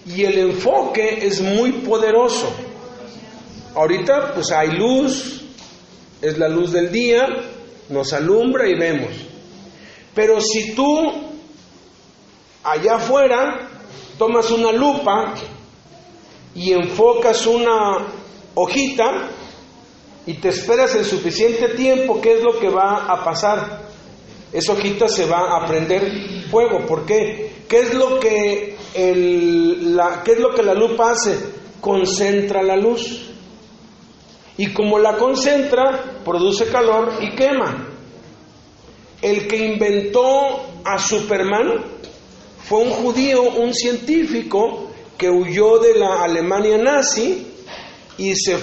Speaker 1: Y el enfoque es muy poderoso. Ahorita pues hay luz, es la luz del día, nos alumbra y vemos. Pero si tú allá afuera tomas una lupa y enfocas una hojita y te esperas el suficiente tiempo, ¿qué es lo que va a pasar? Esa hojita se va a prender fuego. ¿Por qué? ¿Qué es lo que la lupa hace? Concentra la luz. Y como la concentra, produce calor y quema. El que inventó a Superman fue un judío, un científico que huyó de la Alemania nazi y se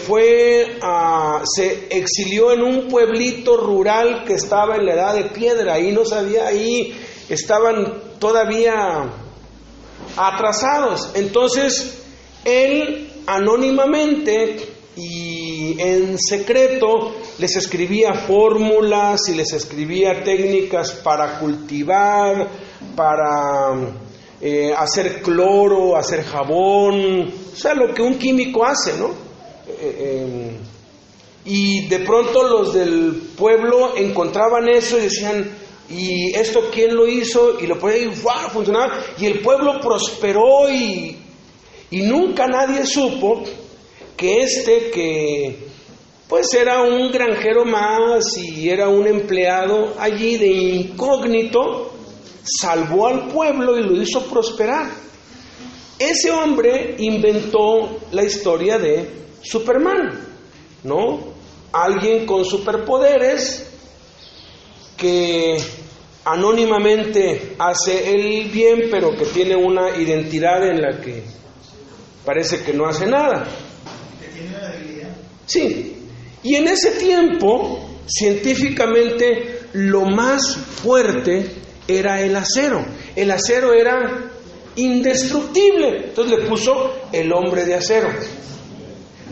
Speaker 1: exilió en un pueblito rural que estaba en la edad de piedra. Ahí estaban todavía atrasados. Entonces, él anónimamente y en secreto les escribía fórmulas y les escribía técnicas para cultivar, para hacer cloro, hacer jabón, o sea, lo que un químico hace, ¿no? Y de pronto los del pueblo encontraban eso y decían, ¿y esto quién lo hizo? Y lo ponían y ¡wow! Funcionaba. Y el pueblo prosperó y nunca nadie supo que pues era un granjero más y era un empleado allí de incógnito, salvó al pueblo y lo hizo prosperar. Ese hombre inventó la historia de Superman, ¿no? Alguien con superpoderes que anónimamente hace el bien, pero que tiene una identidad en la que parece que no hace nada. Sí, y en ese tiempo, científicamente, lo más fuerte era el acero. El acero era indestructible, entonces le puso el hombre de acero.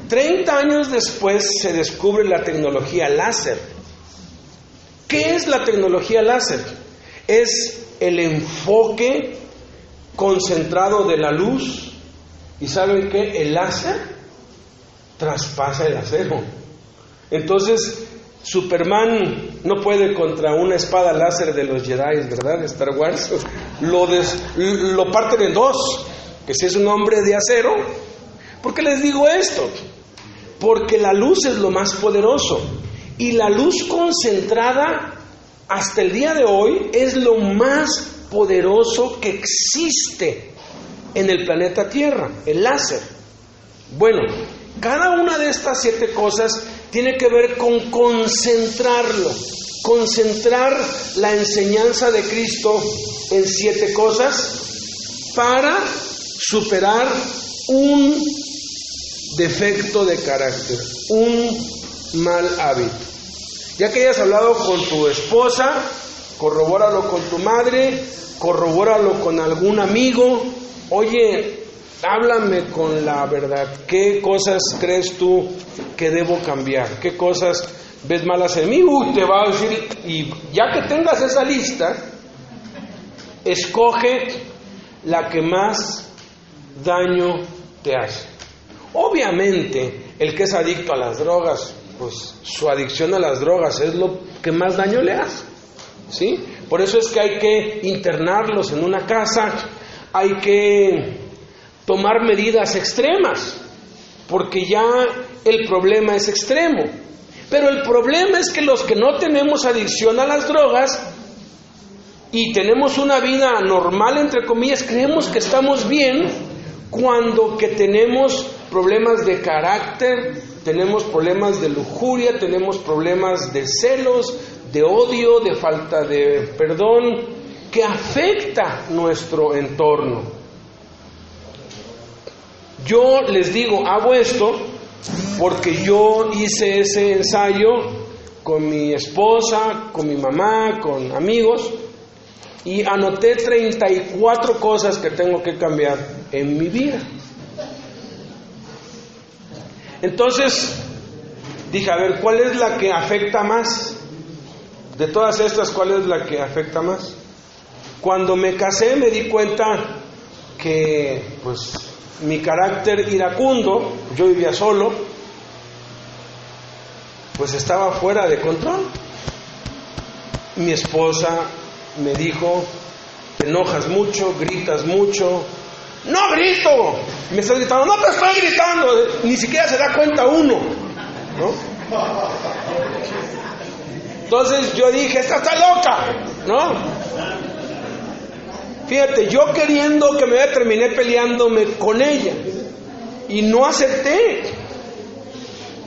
Speaker 1: 30 años después se descubre la tecnología láser. ¿Qué es la tecnología láser? Es el enfoque concentrado de la luz. ¿Y saben qué? El láser traspasa el acero. Entonces Superman no puede contra una espada láser de los Jedi, ¿verdad? Star Wars lo parten en dos, que si es un hombre de acero. ¿Por qué les digo esto? Porque la luz es lo más poderoso, y la luz concentrada hasta el día de hoy es lo más poderoso que existe en el planeta Tierra, el láser. Bueno, cada una de estas 7 cosas tiene que ver con concentrar la enseñanza de Cristo en 7 cosas para superar un defecto de carácter, un mal hábito. Ya que hayas hablado con tu esposa, corrobóralo con tu madre, corrobóralo con algún amigo. Oye, háblame con la verdad. ¿Qué cosas crees tú que debo cambiar? ¿Qué cosas ves malas en mí? Te va a decir, y ya que tengas esa lista, escoge la que más daño te hace. Obviamente, el que es adicto a las drogas, pues su adicción a las drogas es lo que más daño le hace, ¿sí? Por eso es que hay que internarlos en una casa, hay que tomar medidas extremas, porque ya el problema es extremo. Pero el problema es que los que no tenemos adicción a las drogas y tenemos una vida normal, entre comillas, creemos que estamos bien, cuando que tenemos problemas de carácter, tenemos problemas de lujuria, tenemos problemas de celos, de odio, de falta de perdón, que afecta nuestro entorno. Yo les digo, hago esto porque yo hice ese ensayo con mi esposa, con mi mamá, con amigos, y anoté 34 cosas que tengo que cambiar en mi vida. Entonces dije, a ver, ¿cuál es la que afecta más? De todas estas, ¿cuál es la que afecta más? Cuando me casé me di cuenta que pues mi carácter iracundo, yo vivía solo, pues estaba fuera de control. Mi esposa me dijo, te enojas mucho, gritas mucho. ¡No grito! Me estás gritando. ¡No te estoy gritando! Ni siquiera se da cuenta uno, ¿no? Entonces yo dije, esta está loca, ¿no? Fíjate, yo queriendo que me terminé peleándome con ella y no acepté.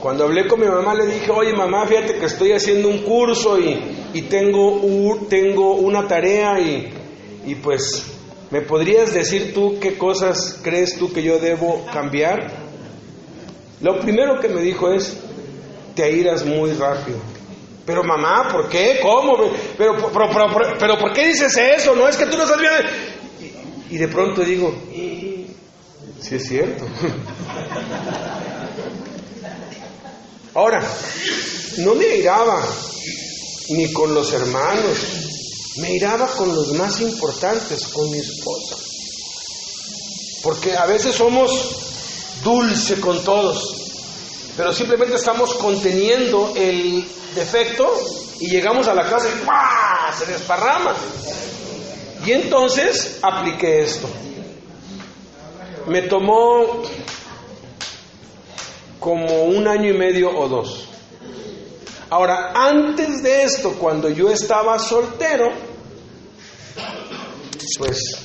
Speaker 1: Cuando hablé con mi mamá le dije, oye mamá, fíjate que estoy haciendo un curso y tengo una tarea y pues ¿me podrías decir tú qué cosas crees tú que yo debo cambiar? Lo primero que me dijo es, te airas muy rápido. Pero mamá, ¿por qué? ¿Cómo? Pero ¿por qué dices eso? No es que tú no estás bien. Y de pronto digo, sí es cierto. Ahora, no me airaba ni con los hermanos, me airaba con los más importantes, con mi esposa. Porque a veces somos dulce con todos, pero simplemente estamos conteniendo el defecto y llegamos a la casa y ¡guau! Se desparrama. Y entonces apliqué esto. Me tomó como 1 año y medio o 2. Ahora, antes de esto, cuando yo estaba soltero, pues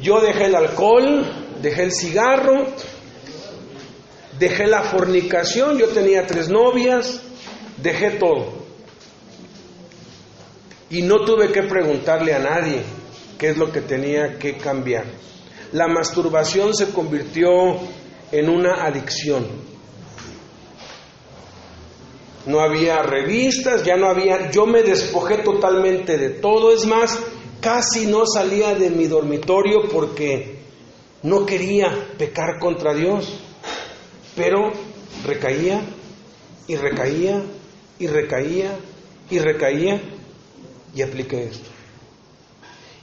Speaker 1: yo dejé el alcohol, dejé el cigarro, dejé la fornicación, yo tenía 3 novias, dejé todo. Y no tuve que preguntarle a nadie qué es lo que tenía que cambiar. La masturbación se convirtió en una adicción. No había revistas, ya no había, yo me despojé totalmente de todo. Es más, casi no salía de mi dormitorio porque no quería pecar contra Dios. Pero recaía y recaía y recaía y recaía y apliqué esto.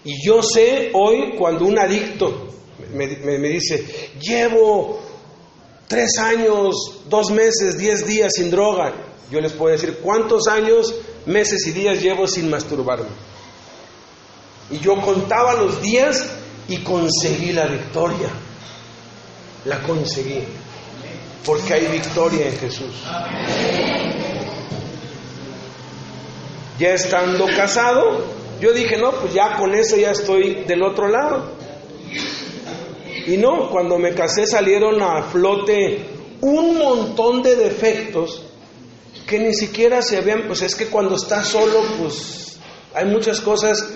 Speaker 1: Y yo sé hoy cuando un adicto me dice, llevo 3 años, 2 meses, 10 días sin droga. Yo les puedo decir cuántos años, meses y días llevo sin masturbarme. Y yo contaba los días y conseguí la victoria. La conseguí. Porque hay victoria en Jesús. Ya estando casado, yo dije, no, pues ya con eso ya estoy del otro lado. Y no, cuando me casé salieron a flote un montón de defectos que ni siquiera se habían, pues es que cuando estás solo, pues hay muchas cosas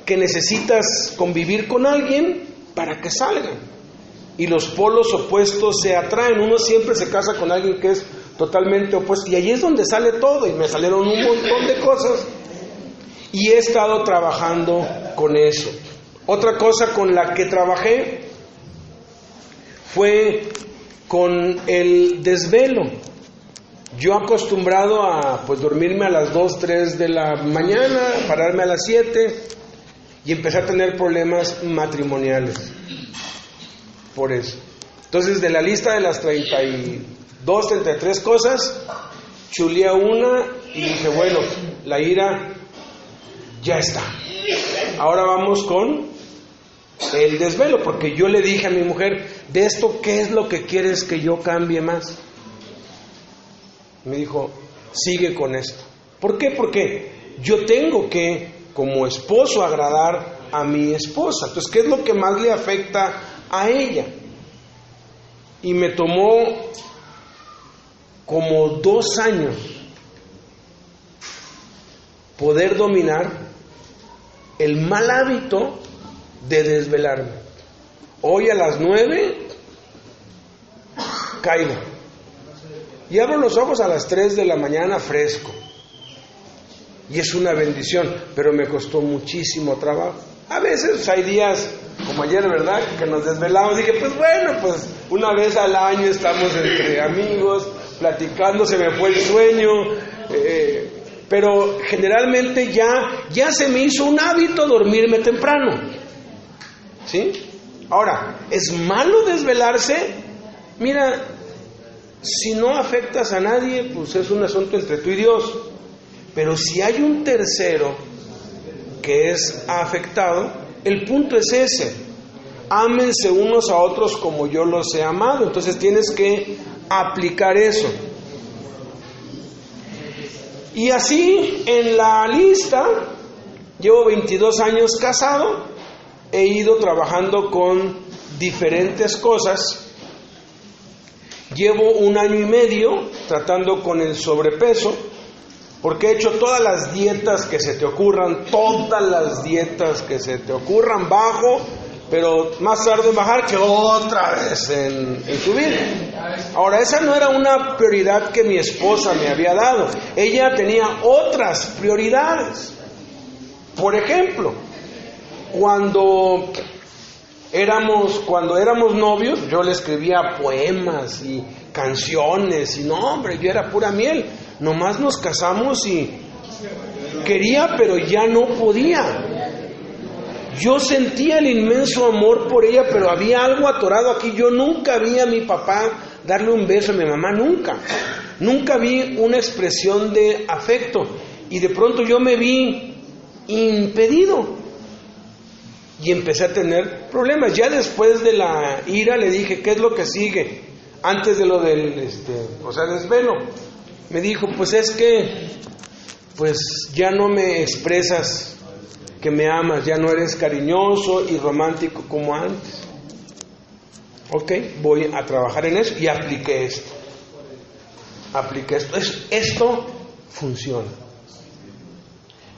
Speaker 1: que necesitas convivir con alguien para que salgan. Y los polos opuestos se atraen. Uno siempre se casa con alguien que es totalmente opuesto. Y ahí es donde sale todo. Y me salieron un montón de cosas. Y he estado trabajando con eso. Otra cosa con la que trabajé fue con el desvelo. Yo acostumbrado a pues dormirme a las 2, 3 de la mañana, pararme a las 7 y empecé a tener problemas matrimoniales. Por eso. Entonces, de la lista de las 32, 33 cosas, chuleé una y dije, bueno, la ira ya está. Ahora vamos con el desvelo, porque yo le dije a mi mujer, de esto, ¿qué es lo que quieres que yo cambie más? Me dijo, sigue con esto. ¿Por qué? Porque yo tengo que, como esposo, agradar a mi esposa. Entonces, ¿qué es lo que más le afecta a ella? Y me tomó como 2 años poder dominar el mal hábito de desvelarme. Hoy a las 9 caigo y abro los ojos a las 3 de la mañana fresco, y es una bendición, pero me costó muchísimo trabajo. A veces hay días como ayer, ¿verdad?, que nos desvelamos. Dije, pues bueno, pues una vez al año estamos entre amigos platicando, se me fue el sueño, pero generalmente ya se me hizo un hábito dormirme temprano, ¿sí? Ahora, ¿es malo desvelarse? Mira, si no afectas a nadie, pues es un asunto entre tú y Dios. Pero si hay un tercero que es afectado, el punto es ese: ámense unos a otros como yo los he amado. Entonces tienes que aplicar eso. Y así, en la lista, llevo 22 años casado, he ido trabajando con diferentes cosas. Llevo 1 año y medio tratando con el sobrepeso, porque he hecho todas las dietas que se te ocurran, bajo, pero más tarde en bajar que otra vez en subir. Ahora, esa no era una prioridad que mi esposa me había dado. Ella tenía otras prioridades. Por ejemplo, cuando éramos novios, yo le escribía poemas y canciones, y no, hombre, yo era pura miel. Nomás nos casamos y quería, pero ya no podía. Yo sentía el inmenso amor por ella, pero había algo atorado aquí. Yo nunca vi a mi papá darle un beso a mi mamá, nunca vi una expresión de afecto, y de pronto yo me vi impedido y empecé a tener problemas. Ya después de la ira le dije, ¿qué es lo que sigue? Antes de lo del desvelo. Me dijo, pues es que ya no me expresas que me amas, ya no eres cariñoso y romántico como antes. Ok, voy a trabajar en eso, y apliqué esto. Esto funciona,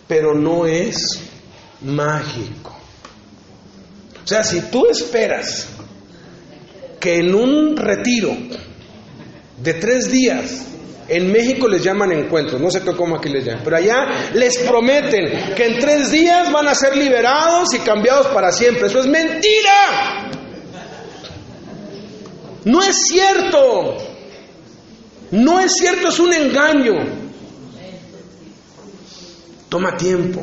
Speaker 1: pero no es mágico. O sea, si tú esperas que en un retiro de 3 días, en México les llaman encuentros, no sé cómo aquí les llaman, pero allá les prometen que en 3 días van a ser liberados y cambiados para siempre. Eso es mentira. No es cierto. No es cierto, es un engaño. Toma tiempo.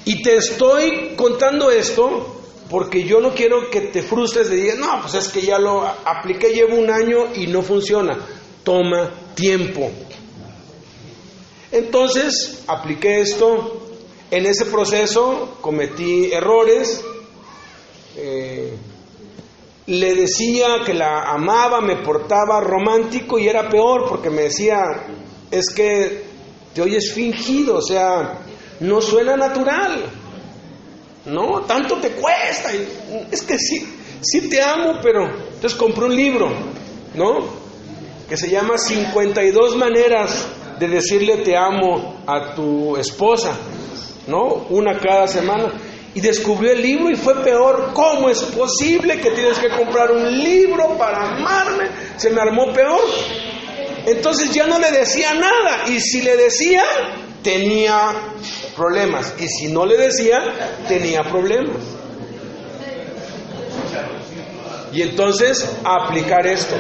Speaker 1: Y te estoy contando esto porque yo no quiero que te frustres de digas, no, pues es que ya lo apliqué, llevo 1 año y no funciona. Toma tiempo. Entonces, apliqué esto. En ese proceso cometí errores. Le decía que la amaba, me portaba romántico y era peor porque me decía, es que te oyes fingido, o sea, no suena natural, ¿no? Tanto te cuesta. Es que sí te amo, pero... Entonces compré un libro, ¿no? Que se llama 52 maneras de decirle te amo a tu esposa, ¿no? Una cada semana. Y descubrió el libro y fue peor. ¿Cómo es posible que tienes que comprar un libro para amarme? Se me armó peor. Entonces ya no le decía nada. Y si le decía, tenía problemas. Y si no le decía, tenía problemas. Y entonces, aplicar esto.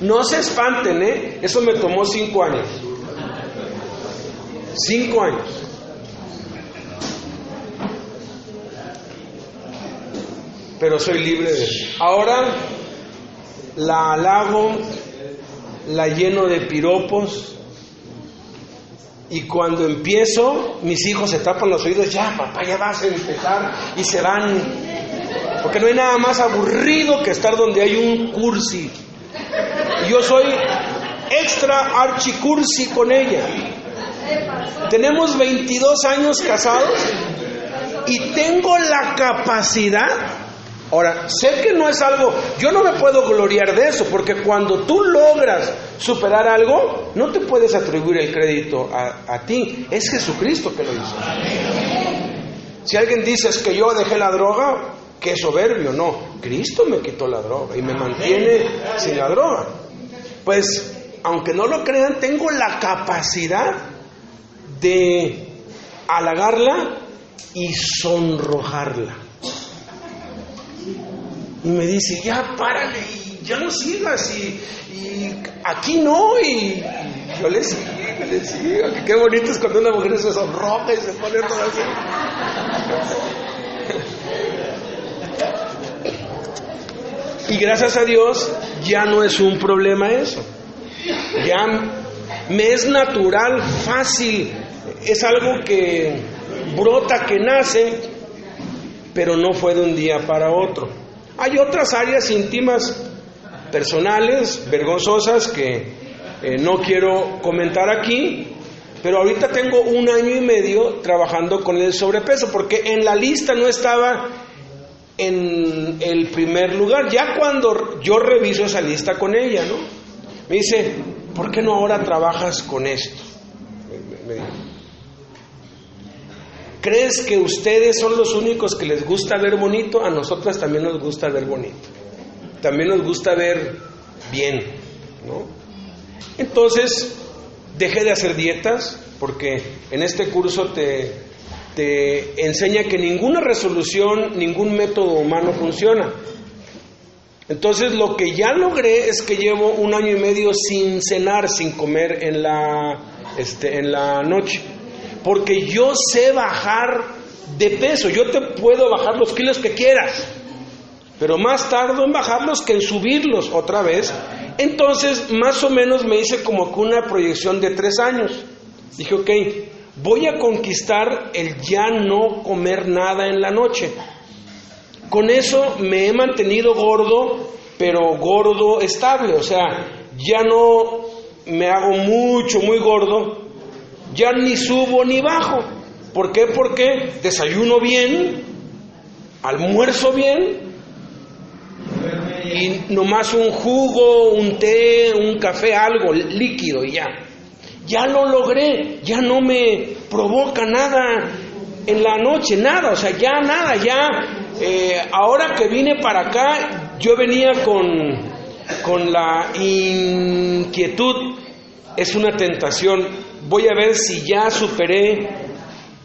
Speaker 1: No se espanten, ¿eh? Eso me tomó 5 años. 5 años. Pero soy libre de eso. Ahora la halago, la lleno de piropos, y cuando empiezo, mis hijos se tapan los oídos. Ya, papá, ya vas a empezar, y se van, porque no hay nada más aburrido que estar donde hay un cursi. Yo soy extra archicursi con ella. Tenemos 22 años casados y tengo la capacidad. Ahora, sé que no es algo, yo no me puedo gloriar de eso, porque cuando tú logras superar algo, no te puedes atribuir el crédito a ti, es Jesucristo que lo hizo. Si alguien dice es que yo dejé la droga, qué soberbio, no, Cristo me quitó la droga y me mantiene sin la droga. Pues, aunque no lo crean, tengo la capacidad de halagarla y sonrojarla. Y me dice, ya párale, y ya no sigas, y aquí no, y yo le sigo. Qué bonito es cuando una mujer se sonroja y se pone todo así. Y gracias a Dios ya no es un problema eso. Ya me es natural, fácil, es algo que brota, que nace, pero no fue de un día para otro. Hay otras áreas íntimas, personales, vergonzosas, que no quiero comentar aquí, pero ahorita tengo 1 año y medio trabajando con el sobrepeso, porque en la lista no estaba en el primer lugar. Ya cuando yo reviso esa lista con ella, ¿no? Me dice, ¿por qué no ahora trabajas con esto? Me dijo, ¿crees que ustedes son los únicos que les gusta ver bonito? A nosotras también nos gusta ver bonito. También nos gusta ver bien, ¿no? Entonces, dejé de hacer dietas, porque en este curso te enseña que ninguna resolución, ningún método humano funciona. Entonces, lo que ya logré es que llevo 1 año y medio sin cenar, sin comer en la noche. Porque yo sé bajar de peso. Yo te puedo bajar los kilos que quieras, pero más tardo en bajarlos que en subirlos otra vez. Entonces, más o menos me hice como que una proyección de 3 años. Dije, ok, voy a conquistar el ya no comer nada en la noche. Con eso me he mantenido gordo, pero gordo estable. O sea, ya no me hago muy gordo. Ya ni subo ni bajo. ¿Por qué? Porque desayuno bien, almuerzo bien, y nomás un jugo, un té, un café, algo líquido y ya. Ya lo logré, ya no me provoca nada en la noche, nada, o sea, ya nada, ya. Ahora que vine para acá, yo venía con la inquietud, es una tentación. Voy a ver si ya superé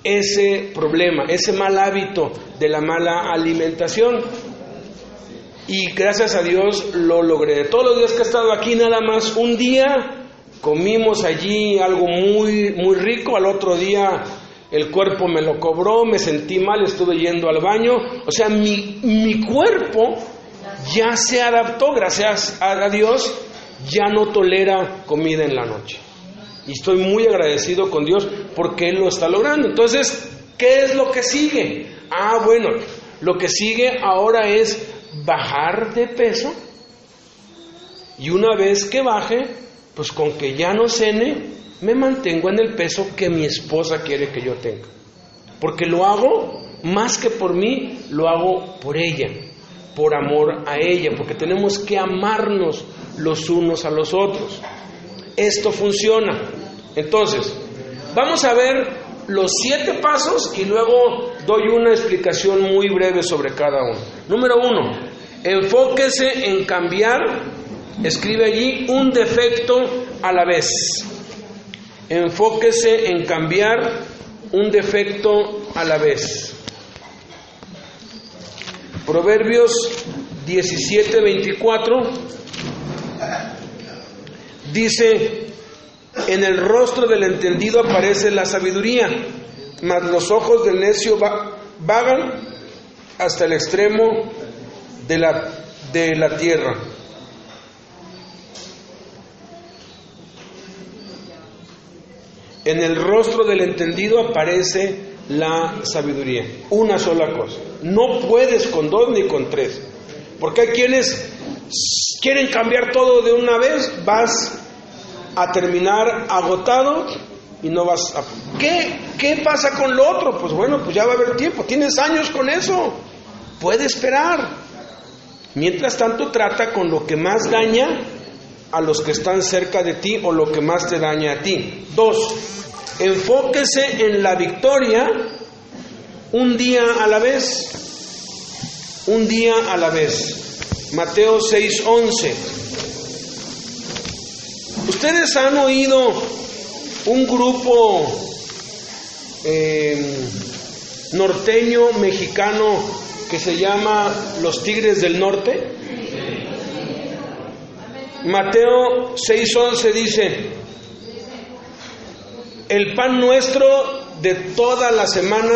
Speaker 1: ese problema, ese mal hábito de la mala alimentación. Y gracias a Dios lo logré. De todos los días que he estado aquí, nada más un día comimos allí algo muy rico. Al otro día el cuerpo me lo cobró, me sentí mal, estuve yendo al baño. O sea, mi cuerpo ya se adaptó, gracias a Dios, ya no tolera comida en la noche. Y estoy muy agradecido con Dios porque Él lo está logrando. Entonces, ¿qué es lo que sigue? Bueno, lo que sigue ahora es bajar de peso. Y una vez que baje, pues con que ya no cene, me mantengo en el peso que mi esposa quiere que yo tenga. Porque lo hago más que por mí, lo hago por ella, por amor a ella, porque tenemos que amarnos los unos a los otros. Esto funciona. Entonces, vamos a ver los 7 pasos y luego doy una explicación muy breve sobre cada uno. Número 1, enfóquese en cambiar, escribe allí, un defecto a la vez. Enfóquese en cambiar un defecto a la vez. Proverbios 17:24 dice: en el rostro del entendido aparece la sabiduría, mas los ojos del necio vagan hasta el extremo de la tierra. En el rostro del entendido aparece la sabiduría. Una sola cosa. No puedes con 2 ni con 3. Porque hay quienes quieren cambiar todo de una vez. Vas a terminar agotado y no vas a... ¿Qué pasa con lo otro? Pues bueno, pues ya va a haber tiempo. Tienes años con eso. Puede esperar. Mientras tanto, trata con lo que más daña a los que están cerca de ti o lo que más te daña a ti. 2, enfóquese en la victoria un día a la vez. Un día a la vez. Mateo 6:11. Ustedes han oído un grupo norteño mexicano que se llama Los Tigres del Norte. Mateo 6:11 dice: el pan nuestro de toda la semana,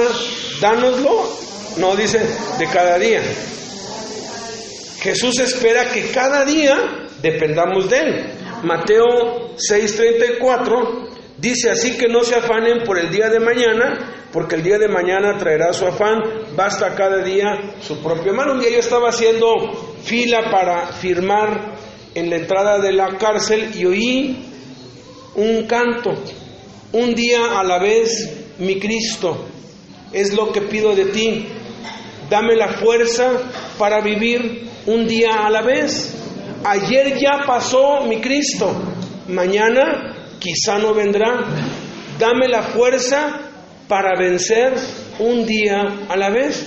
Speaker 1: dánoslo. No, dice de cada día. Jesús espera que cada día dependamos de Él. Mateo 6:34 dice: así que no se afanen por el día de mañana, porque el día de mañana traerá su afán, basta cada día su propio mal. Un día yo estaba haciendo fila para firmar en la entrada de la cárcel y oí un canto: un día a la vez, mi Cristo, es lo que pido de ti. Dame la fuerza para vivir un día a la vez. Ayer ya pasó, mi Cristo, mañana quizá no vendrá. Dame la fuerza para vencer un día a la vez.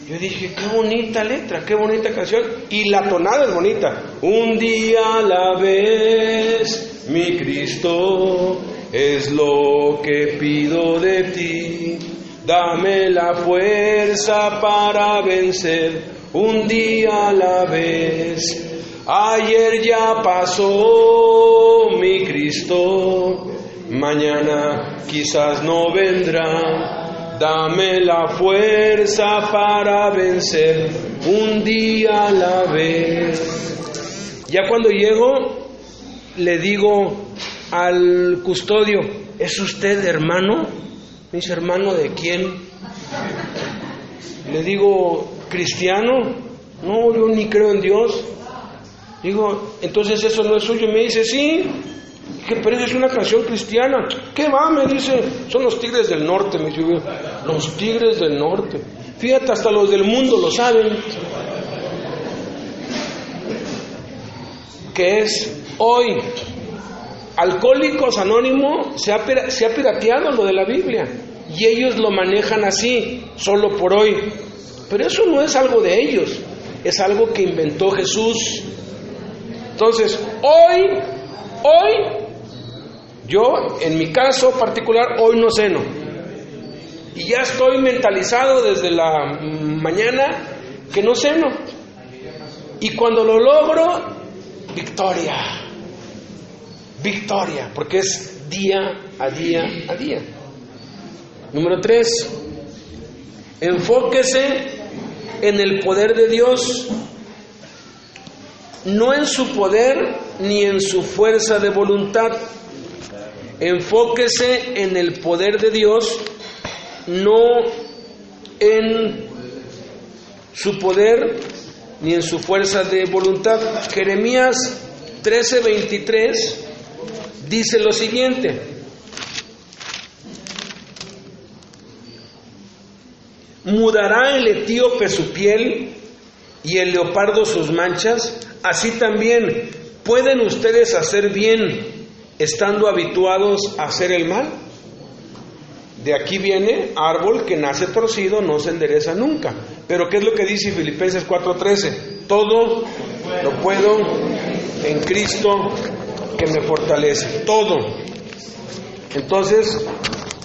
Speaker 1: Yo dije, qué bonita letra, qué bonita canción. Y la tonada es bonita. Un día a la vez, mi Cristo, es lo que pido de ti. Dame la fuerza para vencer un día a la vez. Ayer ya pasó, mi Cristo, mañana quizás no vendrá. Dame la fuerza para vencer un día a la vez. Ya cuando llego, le digo al custodio: ¿es usted hermano? Me dice: ¿hermano de quién? Le digo: ¿cristiano? No, yo ni creo en Dios. Digo: entonces eso no es suyo. Me dice: sí. Dije: pero es una canción cristiana. ¿Qué va? Me dice: son los Tigres del Norte. Me dice: los Tigres del Norte. Fíjate, hasta los del mundo lo saben. ¿Qué es hoy? Alcohólicos Anónimos se ha pirateado lo de la Biblia y ellos lo manejan así, solo por hoy. Pero eso no es algo de ellos, es algo que inventó Jesús. Entonces, hoy, yo, en mi caso particular, hoy no ceno. Y ya estoy mentalizado desde la mañana que no ceno. Y cuando lo logro, victoria, porque es día a día a día. Número 3, enfóquese en el poder de Dios, no en su poder ni en su fuerza de voluntad. Enfóquese en el poder de Dios, no en su poder ni en su fuerza de voluntad. Jeremías 13:23 dice lo siguiente: mudará el etíope su piel y el leopardo sus manchas, así también pueden ustedes hacer bien estando habituados a hacer el mal. De aquí viene: árbol que nace torcido no se endereza nunca. Pero ¿qué es lo que dice Filipenses 4:13? Todo lo puedo en Cristo que me fortalece. Todo. Entonces,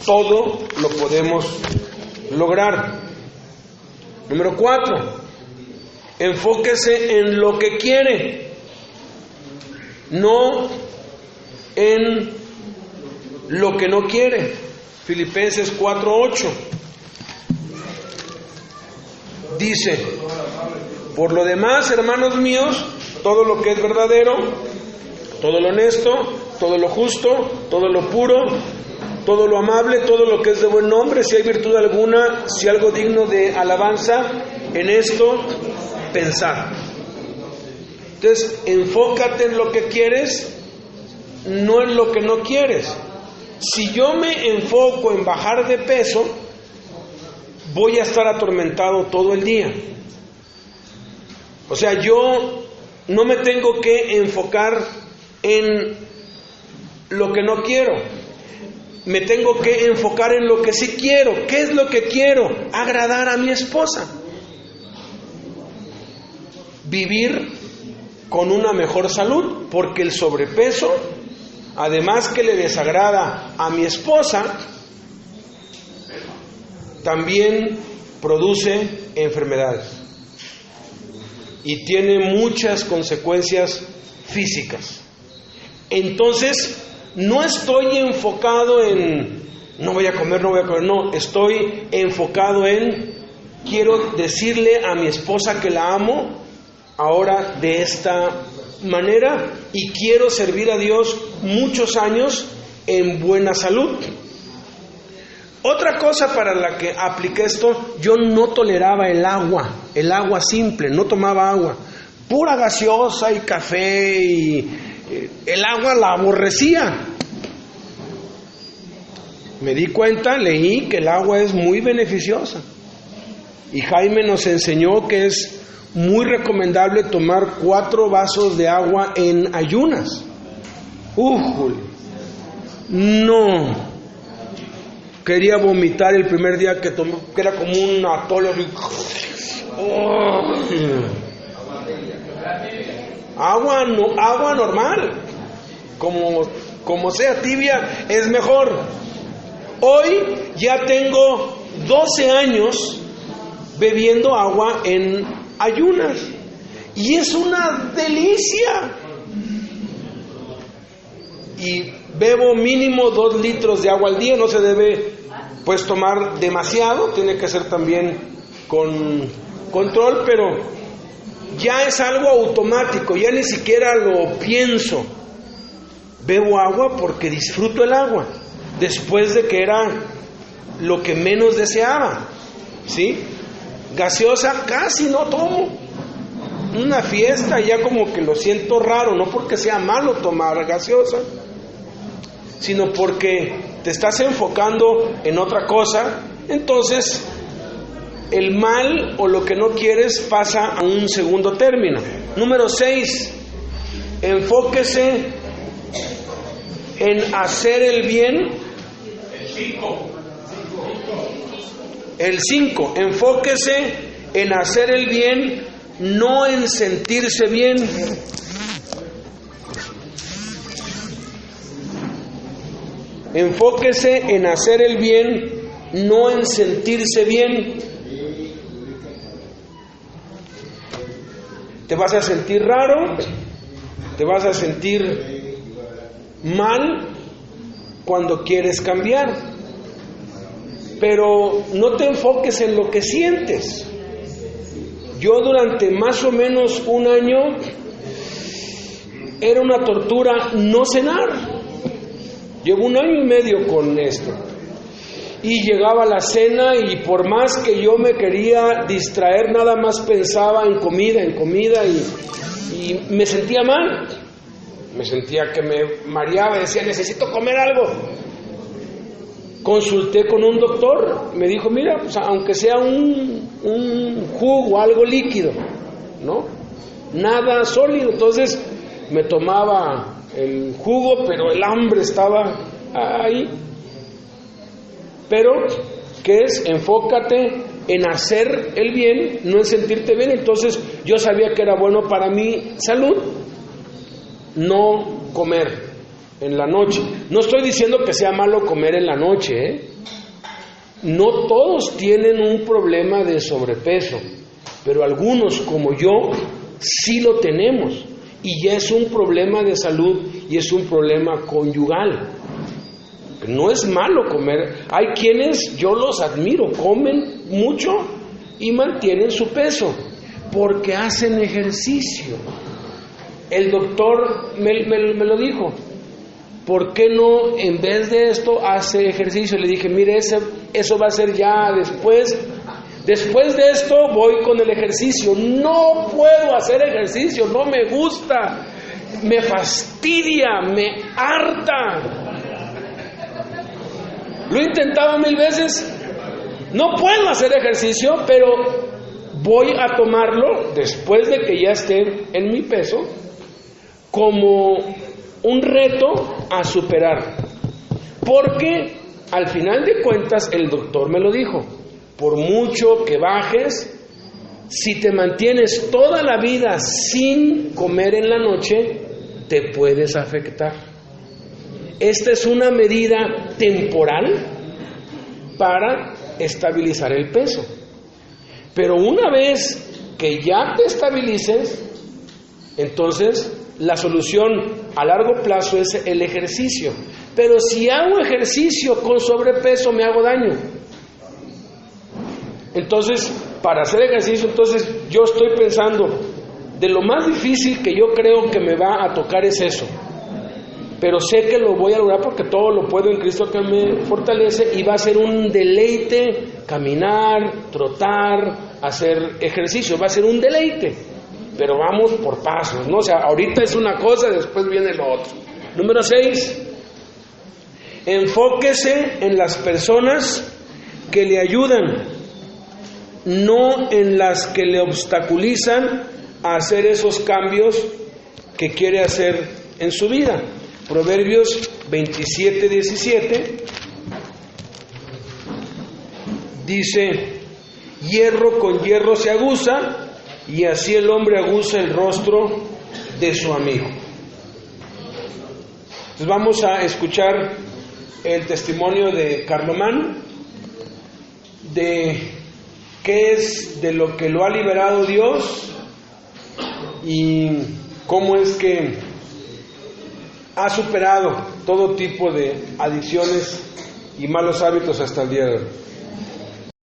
Speaker 1: todo lo podemos lograr. Número 4. Enfóquese en lo que quiere, no en lo que no quiere. Filipenses 4:8 dice: por lo demás, hermanos míos, todo lo que es verdadero, todo lo honesto, todo lo justo, todo lo puro, todo lo amable, todo lo que es de buen nombre, si hay virtud alguna, si algo digno de alabanza, en esto pensar. Entonces, enfócate en lo que quieres, no en lo que no quieres. Si yo me enfoco en bajar de peso, voy a estar atormentado todo el día. O sea, yo no me tengo que enfocar en lo que no quiero. Me tengo que enfocar en lo que sí quiero. ¿Qué es lo que quiero? Agradar a mi esposa. Vivir con una mejor salud, porque el sobrepeso, además que le desagrada a mi esposa, también produce enfermedades y tiene muchas consecuencias físicas. Entonces, no estoy enfocado en no voy a comer, no, estoy enfocado en quiero decirle a mi esposa que la amo ahora de esta manera y quiero servir a Dios muchos años en buena salud. Otra cosa para la que apliqué esto: yo no toleraba el agua simple, no tomaba agua, pura gaseosa y café, y el agua la aborrecía. Me di cuenta, leí que el agua es muy beneficiosa y Jaime nos enseñó que es muy recomendable tomar 4 vasos de agua en ayunas. No, quería vomitar el primer día que tomé, que era como un atole. Agua normal, como sea, tibia es mejor. Hoy ya tengo 12 años bebiendo agua en ayunas y es una delicia. Y bebo mínimo 2 litros de agua al día. No se debe pues tomar demasiado, tiene que ser también con control, pero ya es algo automático, ya ni siquiera lo pienso. Bebo agua porque disfruto el agua, después de que era lo que menos deseaba, ¿sí? Gaseosa casi no tomo. Una fiesta ya como que lo siento raro, no porque sea malo tomar gaseosa, sino porque te estás enfocando en otra cosa. Entonces el mal o lo que no quieres pasa a un segundo término. Número 6, enfóquese en hacer el bien. El 5, enfóquese en hacer el bien, no en sentirse bien. Enfóquese en hacer el bien, no en sentirse bien. Te vas a sentir raro, te vas a sentir mal cuando quieres cambiar. Pero no te enfoques en lo que sientes. Yo durante más o menos un año era una tortura no cenar. Llevo 1 año y medio con esto. Y llegaba la cena y por más que yo me quería distraer, nada más pensaba en comida y me sentía mal. Me sentía que me mareaba, decía, necesito comer algo. Consulté con un doctor, me dijo, mira, pues aunque sea un jugo, algo líquido, ¿no? Nada sólido. Entonces me tomaba el jugo, pero el hambre estaba ahí. Pero, ¿qué es? Enfócate en hacer el bien, no en sentirte bien. Entonces yo sabía que era bueno para mi salud no comer en la noche. No estoy diciendo que sea malo comer en la noche, ¿eh? No todos tienen un problema de sobrepeso, pero algunos como yo sí lo tenemos y ya es un problema de salud y es un problema conyugal. No es malo comer. Hay quienes, yo los admiro, comen mucho y mantienen su peso porque hacen ejercicio. El doctor me lo dijo. ¿Por qué no en vez de esto hace ejercicio? Le dije, mire, eso va a ser ya después. Después de esto voy con el ejercicio. No puedo hacer ejercicio, no me gusta, me fastidia, me harta. Lo he intentado 1000 veces, no puedo hacer ejercicio, pero voy a tomarlo después de que ya esté en mi peso como un reto a superar. Porque al final de cuentas el doctor me lo dijo, por mucho que bajes, si te mantienes toda la vida sin comer en la noche, te puedes afectar. Esta es una medida temporal para estabilizar el peso. Pero una vez que ya te estabilices, entonces la solución a largo plazo es el ejercicio. Pero si hago ejercicio con sobrepeso me hago daño. Entonces, para hacer ejercicio, entonces yo estoy pensando, de lo más difícil que yo creo que me va a tocar es eso. Pero sé que lo voy a lograr porque todo lo puedo en Cristo que me fortalece y va a ser un deleite caminar, trotar, hacer ejercicio, va a ser un deleite. Pero vamos por pasos, ¿no? O sea, ahorita es una cosa, después viene lo otro. Número 6. Enfóquese en las personas que le ayudan, no en las que le obstaculizan a hacer esos cambios que quiere hacer en su vida. Proverbios 27:17 dice, hierro con hierro se aguza, y así el hombre aguza el rostro de su amigo. Entonces vamos a escuchar el testimonio de Carlomán, de qué es de lo que lo ha liberado Dios y cómo es que ha superado todo tipo de adicciones y malos hábitos hasta el día de hoy.